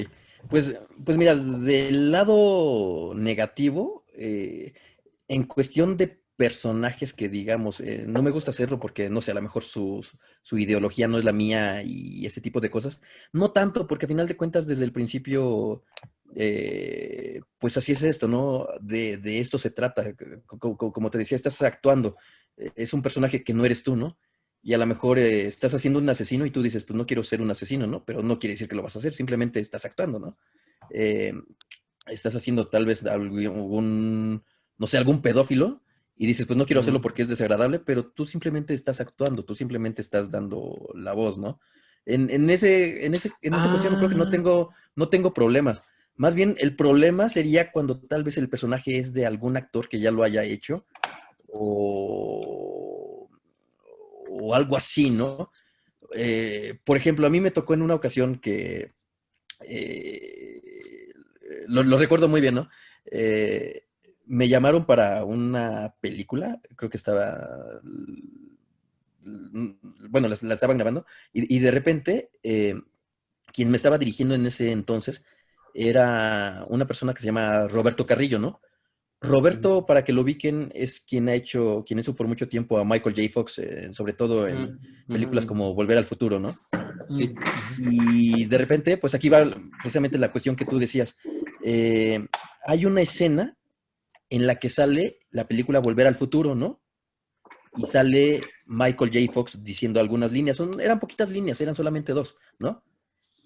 Pues mira, del lado negativo, en cuestión de personajes que digamos, no me gusta hacerlo porque, no sé, a lo mejor su ideología no es la mía y ese tipo de cosas. No tanto, porque a final de cuentas, desde el principio, pues así es esto, ¿no? De esto se trata. Como te decía, estás actuando. Es un personaje que no eres tú, ¿no? Y a lo mejor estás haciendo un asesino y tú dices, pues no quiero ser un asesino, ¿no? Pero no quiere decir que lo vas a hacer, simplemente estás actuando, ¿no? Eh, estás haciendo tal vez algún, no sé, algún pedófilo y dices, pues no quiero hacerlo porque es desagradable, pero tú simplemente estás actuando, tú simplemente estás dando la voz, ¿no? En esa cuestión creo que Ah, no tengo problemas. Más bien el problema sería cuando tal vez el personaje es de algún actor que ya lo haya hecho o, o algo así, ¿no? Por ejemplo, a mí me tocó en una ocasión que eh, lo recuerdo muy bien, ¿no? Eh, Me llamaron para una película, creo que estaba, bueno, la estaban grabando, y de repente, quien me estaba dirigiendo en ese entonces, era una persona que se llama Roberto Carrillo, ¿no? Roberto, para que lo ubiquen, es quien hizo por mucho tiempo a Michael J. Fox, sobre todo en películas como Volver al Futuro, ¿no? Sí. Y de repente, pues aquí va precisamente la cuestión que tú decías. Hay una escena en la que sale la película Volver al Futuro, ¿no? Y sale Michael J. Fox diciendo algunas líneas. Eran poquitas líneas, eran solamente 2, ¿no?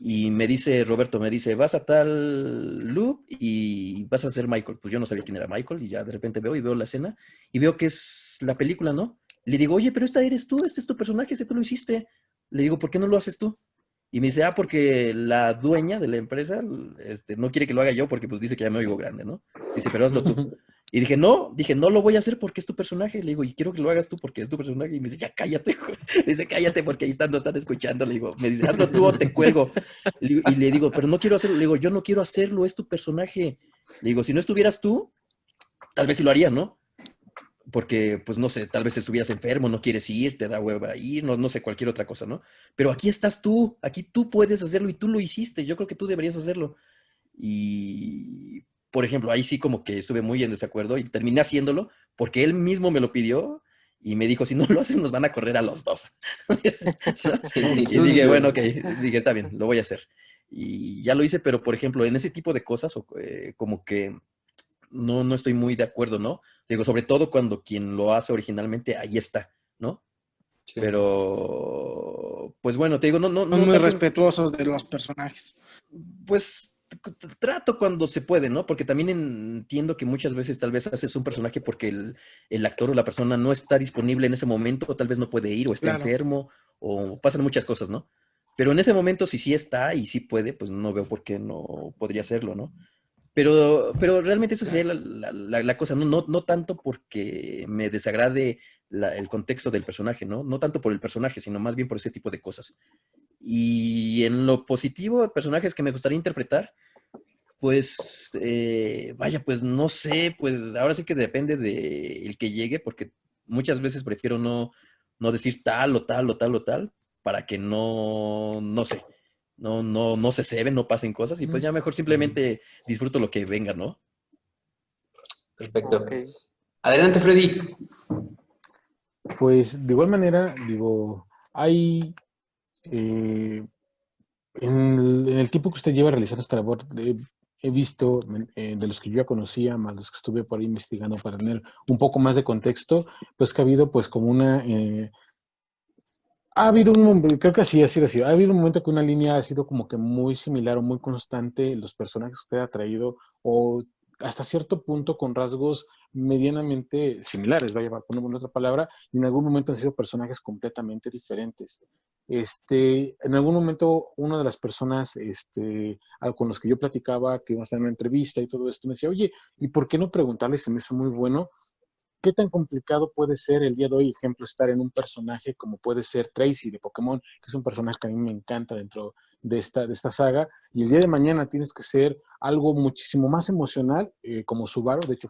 Y me dice, Roberto, vas a tal loop y vas a ser Michael. Pues yo no sabía quién era Michael y ya de repente veo la escena y veo que es la película, ¿no? Le digo, oye, pero esta eres tú, este es tu personaje, este tú lo hiciste. Le digo, ¿por qué no lo haces tú? Y me dice, porque la dueña de la empresa no quiere que lo haga yo porque pues dice que ya me oigo grande, ¿no? Dice, pero hazlo tú. Y dije, no lo voy a hacer porque es tu personaje. Le digo, y quiero que lo hagas tú porque es tu personaje. Y me dice, ya cállate. Dice, cállate porque ahí no están escuchando. Le digo, me dice, hazlo tú o te cuelgo. Y le digo, pero no quiero hacerlo. Le digo, yo no quiero hacerlo, es tu personaje. Le digo, si no estuvieras tú, tal vez sí lo haría, ¿no? Porque, pues no sé, tal vez estuvieras enfermo, no quieres ir, te da hueva ir, no sé, cualquier otra cosa, ¿no? Pero aquí estás tú, aquí tú puedes hacerlo y tú lo hiciste. Yo creo que tú deberías hacerlo. Y, por ejemplo, ahí sí como que estuve muy en desacuerdo y terminé haciéndolo porque él mismo me lo pidió y me dijo, si no lo haces nos van a correr a los dos. Y dije, bueno, ok, dije, está bien, lo voy a hacer. Y ya lo hice, pero por ejemplo, en ese tipo de cosas, como que no estoy muy de acuerdo, ¿no? Digo, sobre todo cuando quien lo hace originalmente, ahí está, ¿no? Sí. Pero, pues bueno, te digo, Son muy respetuosos de los personajes. Pues trato cuando se puede, ¿no? Porque también entiendo que muchas veces tal vez haces un personaje porque el actor o la persona no está disponible en ese momento, o tal vez no puede ir, o está enfermo, o pasan muchas cosas, ¿no? Pero en ese momento, si sí está y sí puede, pues no veo por qué no podría hacerlo, ¿no? Pero realmente eso sería la cosa, no tanto porque me desagrade el contexto del personaje, ¿no? No tanto por el personaje, sino más bien por ese tipo de cosas. Y en lo positivo, personajes que me gustaría interpretar, pues, vaya, pues no sé, pues ahora sí que depende del que llegue, porque muchas veces prefiero no decir tal o tal o tal o tal, para que no sé, no se ceben, no pasen cosas, y pues ya mejor simplemente disfruto lo que venga, ¿no? Perfecto. Ok. Adelante, Freddy. Pues de igual manera, digo, hay en el tiempo que usted lleva realizando esta labor, he visto de los que yo ya conocía, más los que estuve por ahí investigando para tener un poco más de contexto, pues que ha habido pues como ha habido creo que así ha sido así, ha habido un momento que una línea ha sido como que muy similar o muy constante, los personajes que usted ha traído, o hasta cierto punto con rasgos medianamente similares, vaya, para poner otra palabra, y en algún momento han sido personajes completamente diferentes. En algún momento, una de las personas con los que yo platicaba, que iba a hacer una entrevista y todo esto, me decía, oye, ¿y por qué no preguntarle? Se me hizo muy bueno. ¿Qué tan complicado puede ser el día de hoy, ejemplo, estar en un personaje como puede ser Tracy de Pokémon, que es un personaje que a mí me encanta dentro de esta saga, y el día de mañana tienes que ser algo muchísimo más emocional, como Subaru? De hecho,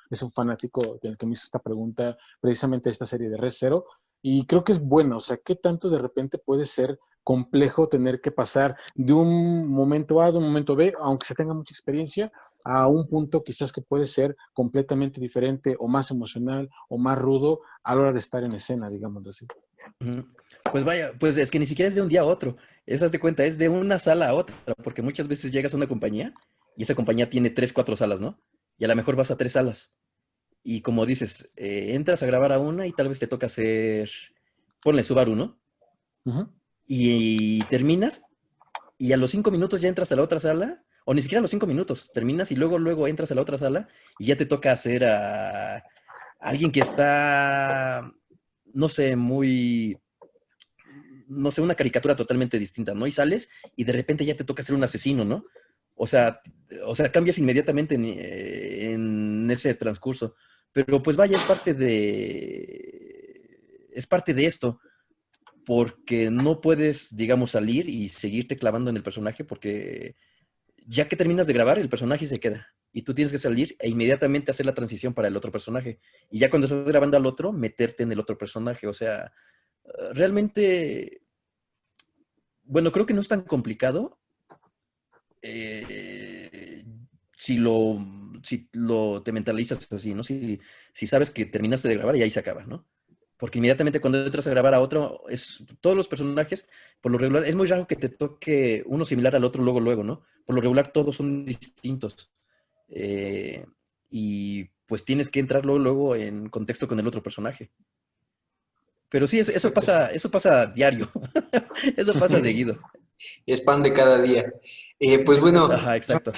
es un fanático del que me hizo esta pregunta precisamente de esta serie de Red Zero, y creo que es bueno, o sea, ¿qué tanto de repente puede ser complejo tener que pasar de un momento A a un momento B, aunque se tenga mucha experiencia, a un punto quizás que puede ser completamente diferente o más emocional o más rudo a la hora de estar en escena, digamos así? Pues vaya, pues es que ni siquiera es de un día a otro. Haz de cuenta, es de una sala a otra, porque muchas veces llegas a una compañía y esa compañía tiene 3, 4 salas, ¿no? Y a lo mejor vas a 3 salas. Y como dices, entras a grabar a una y tal vez te toca hacer, ponle Subaru, ¿no? Uh-huh. Y terminas y a los 5 minutos ya entras a la otra sala, o ni siquiera a los 5 minutos, terminas y luego entras a la otra sala y ya te toca hacer a alguien que está, no sé, no sé, una caricatura totalmente distinta, ¿no? Y sales y de repente ya te toca ser un asesino, ¿no? O sea, cambias inmediatamente en ese transcurso. Pero pues vaya, es parte de esto, porque no puedes, digamos, salir y seguirte clavando en el personaje, porque ya que terminas de grabar, el personaje se queda. Y tú tienes que salir e inmediatamente hacer la transición para el otro personaje. Y ya cuando estás grabando al otro, meterte en el otro personaje. O sea, realmente, bueno, creo que no es tan complicado. si te mentalizas así, ¿no? Si sabes que terminaste de grabar y ahí se acaba, ¿no? Porque inmediatamente cuando entras a grabar a otro, todos los personajes, por lo regular, es muy raro que te toque uno similar al otro luego, ¿no? Por lo regular todos son distintos. Eh, y pues tienes que entrar luego en contexto con el otro personaje. Pero sí, eso pasa diario. Eso pasa seguido. Es pan de cada día. Pues bueno, Ajá, exacto.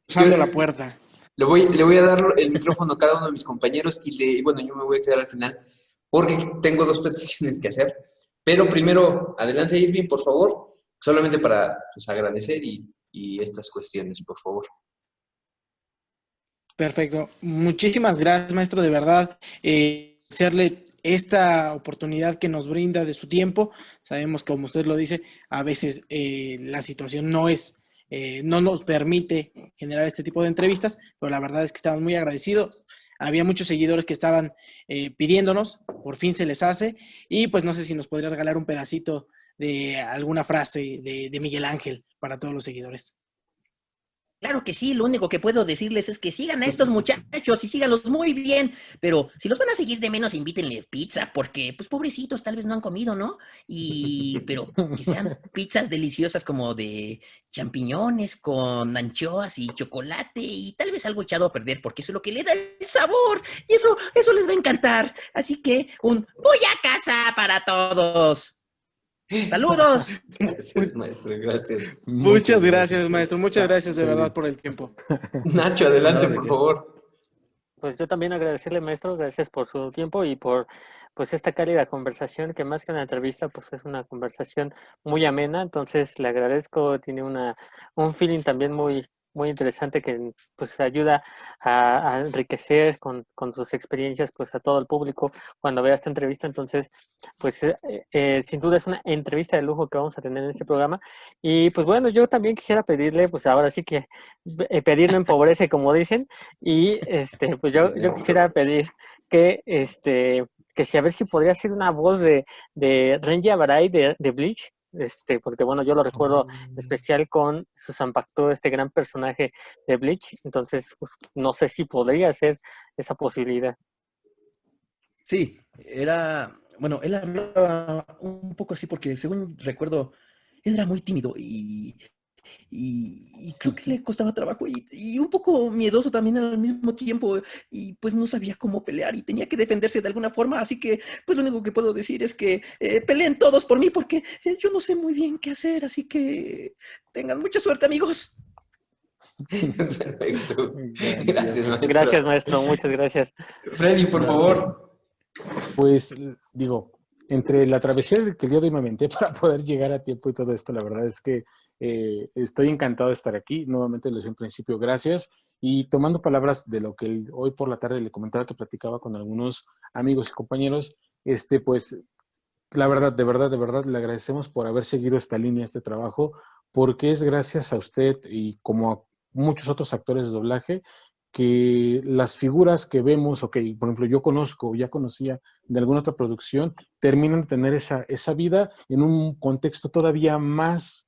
Cruzando la puerta. le voy a dar el micrófono a cada uno de mis compañeros y bueno, yo me voy a quedar al final porque tengo dos peticiones que hacer. Pero primero, adelante Irving, por favor, solamente para pues, agradecer y estas cuestiones, por favor. Perfecto. Muchísimas gracias, maestro, de verdad. Hacerle esta oportunidad que nos brinda de su tiempo. Sabemos, como usted lo dice, a veces la situación no nos permite generar este tipo de entrevistas, pero la verdad es que estamos muy agradecidos. Había muchos seguidores que estaban pidiéndonos, por fin se les hace, y pues no sé si nos podría regalar un pedacito de alguna frase de Miguel Ángel para todos los seguidores. Claro que sí, lo único que puedo decirles es que sigan a estos muchachos y síganlos muy bien, pero si los van a seguir de menos, invítenle pizza, porque, pues, pobrecitos, tal vez no han comido, ¿no? Pero que sean pizzas deliciosas como de champiñones con anchoas y chocolate y tal vez algo echado a perder, porque eso es lo que le da el sabor y eso les va a encantar. Así que voy a casa para todos. ¡Saludos! Gracias, maestro, gracias. Muchas gracias, maestro. Muchas gracias de verdad por el tiempo. Nacho, adelante, No, ¿de por qué? favor. Pues yo también agradecerle, maestro, gracias por su tiempo y por pues esta cálida conversación, que más que una entrevista, pues es una conversación muy amena. Entonces le agradezco, tiene un feeling también muy interesante que pues ayuda a enriquecer con sus experiencias pues a todo el público cuando vea esta entrevista. Entonces, pues sin duda es una entrevista de lujo que vamos a tener en este programa. Y pues bueno, yo también quisiera pedirle, pues ahora sí que pedir no empobrece, como dicen, y pues yo quisiera pedir que que si a ver si podría ser una voz de Renji Abarai de Bleach, porque bueno, yo lo recuerdo especial con Susan Pacto, este gran personaje de Bleach. Entonces, pues no sé si podría ser esa posibilidad. Sí, bueno, él hablaba un poco así porque según recuerdo, él era muy tímido y creo que le costaba trabajo y un poco miedoso también al mismo tiempo y pues no sabía cómo pelear y tenía que defenderse de alguna forma, así que pues lo único que puedo decir es que peleen todos por mí porque yo no sé muy bien qué hacer, así que tengan mucha suerte, amigos. Perfecto. Gracias, maestro. Gracias, maestro, muchas gracias. Freddy, por favor. Pues digo, entre la travesía que el día de hoy me aventé para poder llegar a tiempo y todo esto, la verdad es que estoy encantado de estar aquí. Nuevamente les doy en principio gracias. Y tomando palabras de lo que hoy por la tarde le comentaba, que platicaba con algunos amigos y compañeros, pues la verdad, de verdad, le agradecemos por haber seguido esta línea, este trabajo, porque es gracias a usted y como a muchos otros actores de doblaje que las figuras que vemos, o que, por ejemplo, yo conozco o ya conocía de alguna otra producción, terminan de tener esa vida en un contexto todavía más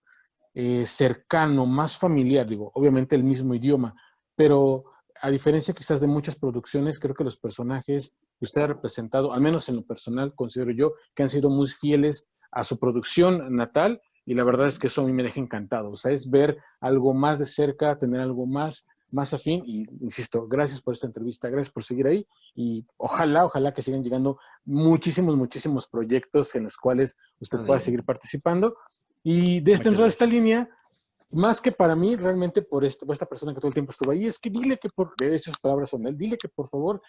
cercano, más familiar, digo, obviamente el mismo idioma, pero a diferencia quizás de muchas producciones, creo que los personajes que usted ha representado, al menos en lo personal, considero yo, que han sido muy fieles a su producción natal, y la verdad es que eso a mí me deja encantado. O sea, es ver algo más de cerca, tener algo más afín, y insisto, gracias por esta entrevista, gracias por seguir ahí, y ojalá que sigan llegando muchísimos proyectos en los cuales usted pueda seguir participando. Y dentro de esta línea, más que para mí, realmente por esta persona que todo el tiempo estuvo ahí, es que dile que, de hecho, sus palabras son él, dile que por favor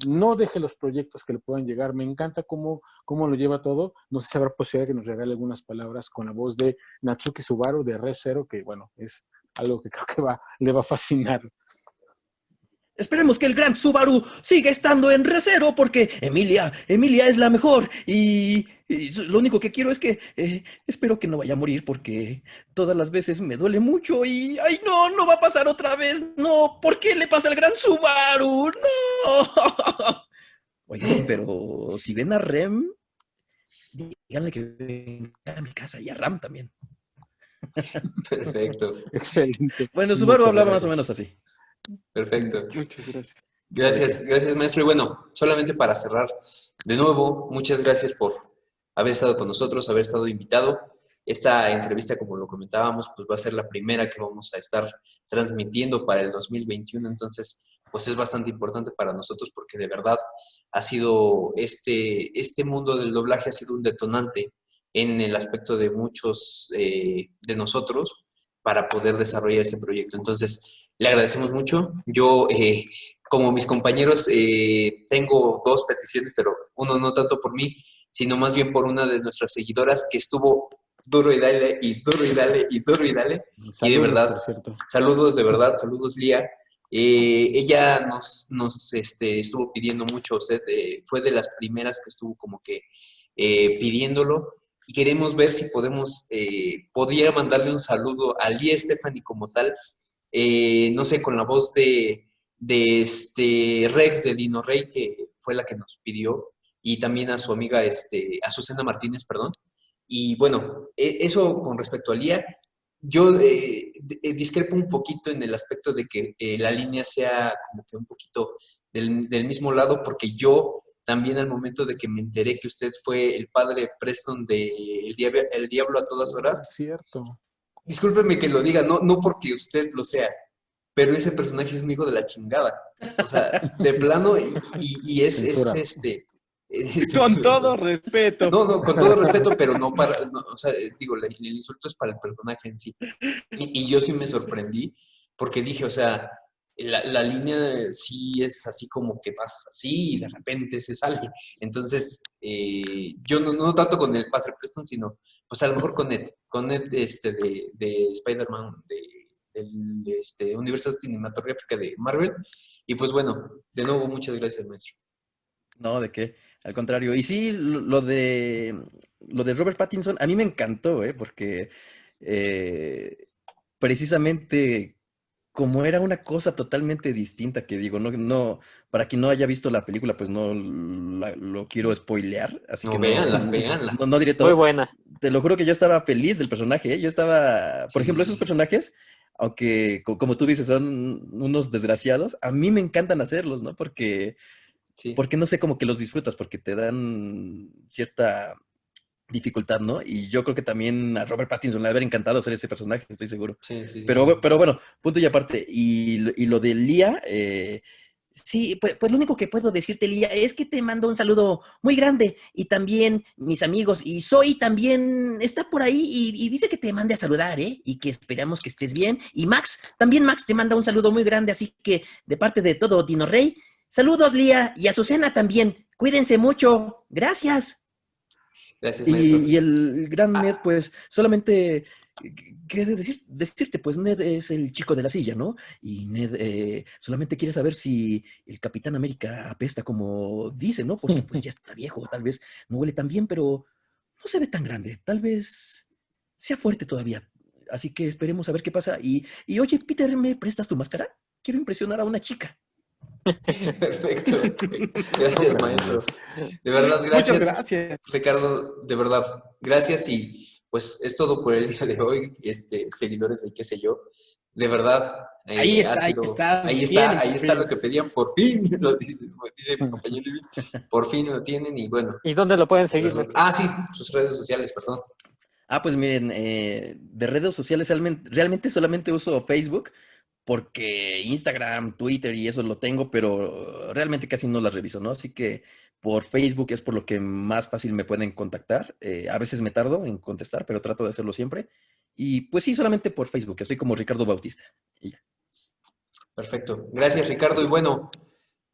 no deje los proyectos que le puedan llegar. Me encanta cómo lo lleva todo. No sé si habrá posibilidad que nos regale algunas palabras con la voz de Natsuki Subaru de Re:Zero, que bueno, es algo que creo que le va a fascinar. Esperemos que el gran Subaru siga estando en Re:Zero porque Emilia es la mejor y lo único que quiero es que espero que no vaya a morir porque todas las veces me duele mucho y ¡ay no va a pasar otra vez! ¡No! ¿Por qué le pasa al gran Subaru? ¡No! Oigan, pero si ven a Rem, díganle que venga a mi casa y a Ram también. Perfecto, Excelente. Bueno, Subaru Muchas hablaba más gracias. o menos así. perfecto. Muchas gracias. Gracias, maestro. Y bueno, solamente para cerrar, de nuevo, muchas gracias por haber estado con nosotros, haber estado invitado. Esta entrevista, como lo comentábamos, pues va a ser la primera que vamos a estar transmitiendo para el 2021. Entonces, pues es bastante importante para nosotros porque de verdad ha sido este mundo del doblaje ha sido un detonante en el aspecto de muchos de nosotros para poder desarrollar este proyecto. Entonces, le agradecemos mucho. Yo, como mis compañeros, tengo dos peticiones, pero uno no tanto por mí, sino más bien por una de nuestras seguidoras que estuvo duro y dale, y duro y dale, y duro y dale. Saludos, Y de verdad, por cierto. saludos, de verdad, saludos, Lía. Ella nos estuvo pidiendo mucho, fue de las primeras que estuvo como que pidiéndolo. Y queremos ver si podría mandarle un saludo a Lía Stephanie como tal, no sé, con la voz de Rex de Dino Rey, que fue la que nos pidió, y también a su amiga Azucena Martínez, perdón. Y bueno, eso con respecto a Lía, yo discrepo un poquito en el aspecto de que la línea sea como que un poquito del mismo lado, porque yo también al momento de que me enteré que usted fue el padre Preston de El Diablo a todas horas, Es cierto. discúlpeme que lo diga, no porque usted lo sea, pero ese personaje es un hijo de la chingada. O sea, de plano, y es Censura. Con todo respeto. No, con todo respeto, pero no para, no, o sea, digo, el insulto es para el personaje en sí. Y yo sí me sorprendí, porque dije, o sea, la línea sí es así como que vas así y de repente se sale. Entonces, yo no tanto con el Padre Preston, sino, pues a lo mejor con Ed de Spider-Man, del universo cinematográfico de Marvel. Y pues bueno, de nuevo, muchas gracias, maestro. No, ¿de qué? Al contrario. Y sí, lo de Robert Pattinson, a mí me encantó, porque precisamente como era una cosa totalmente distinta, que digo, no, para quien no haya visto la película, pues no lo quiero spoilear, así No, que no, véanla. no diré Muy todo. buena. Te lo juro que yo estaba feliz del personaje, ¿eh? Yo estaba, por Sí, ejemplo, sí, esos sí. personajes, aunque como tú dices, son unos desgraciados, a mí me encantan hacerlos, ¿no? Sí. Porque no sé, como que los disfrutas, porque te dan cierta dificultad, ¿no? Y yo creo que también a Robert Pattinson le ha de haber encantado hacer ese personaje, estoy seguro. Sí, sí, sí. Pero bueno, punto y aparte. Y lo de Lía, sí, pues lo único que puedo decirte, Lía, es que te mando un saludo muy grande. Y también mis amigos, y Zoe también está por ahí y dice que te mande a saludar, ¿eh? Y que esperamos que estés bien. Y también Max te manda un saludo muy grande, así que de parte de todo Dino Rey, saludos, Lía, y a Azucena también. Cuídense mucho. Gracias. Gracias, maestro. Y el gran Ned, pues, solamente, ¿qué decirte? Pues Ned es el chico de la silla, ¿no? Y Ned solamente quiere saber si el Capitán América apesta como dice, ¿no? Porque pues ya está viejo, tal vez no huele tan bien, pero no se ve tan grande. Tal vez sea fuerte todavía. Así que esperemos a ver qué pasa. Y oye, Peter, ¿me prestas tu máscara? Quiero impresionar a una chica. Perfecto. Gracias, maestro. De verdad, Muchas gracias, gracias. Ricardo. De verdad, gracias. Y pues es todo por el día de hoy, seguidores de qué sé yo. De verdad, Ahí ha está, ahí sido, está. Lo tienen, ahí por está fin. lo que pedían, por fin, lo dice mi compañero Livy, por fin lo tienen y bueno. ¿Y dónde lo pueden seguir, maestro? Sí, sus redes sociales, perdón. Pues miren, de redes sociales realmente solamente uso Facebook porque Instagram, Twitter y eso lo tengo, pero realmente casi no las reviso, ¿no? Así que por Facebook es por lo que más fácil me pueden contactar. A veces me tardo en contestar, pero trato de hacerlo siempre. Y pues sí, solamente por Facebook, estoy como Ricardo Bautista. Y ya. Perfecto. Gracias, Ricardo. Y bueno,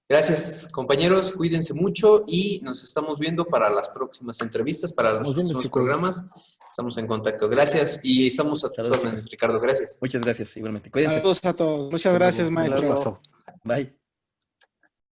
gracias, compañeros. Cuídense mucho y nos estamos viendo para las próximas entrevistas, para los Nos vemos, próximos chicos. programas. Estamos en contacto. Gracias y estamos a tus Saludos, órdenes, chicos. Ricardo. Gracias. Muchas gracias, igualmente. Cuídense. Saludos a todos. Muchas Hasta gracias, luego. maestro. Hasta luego. Bye.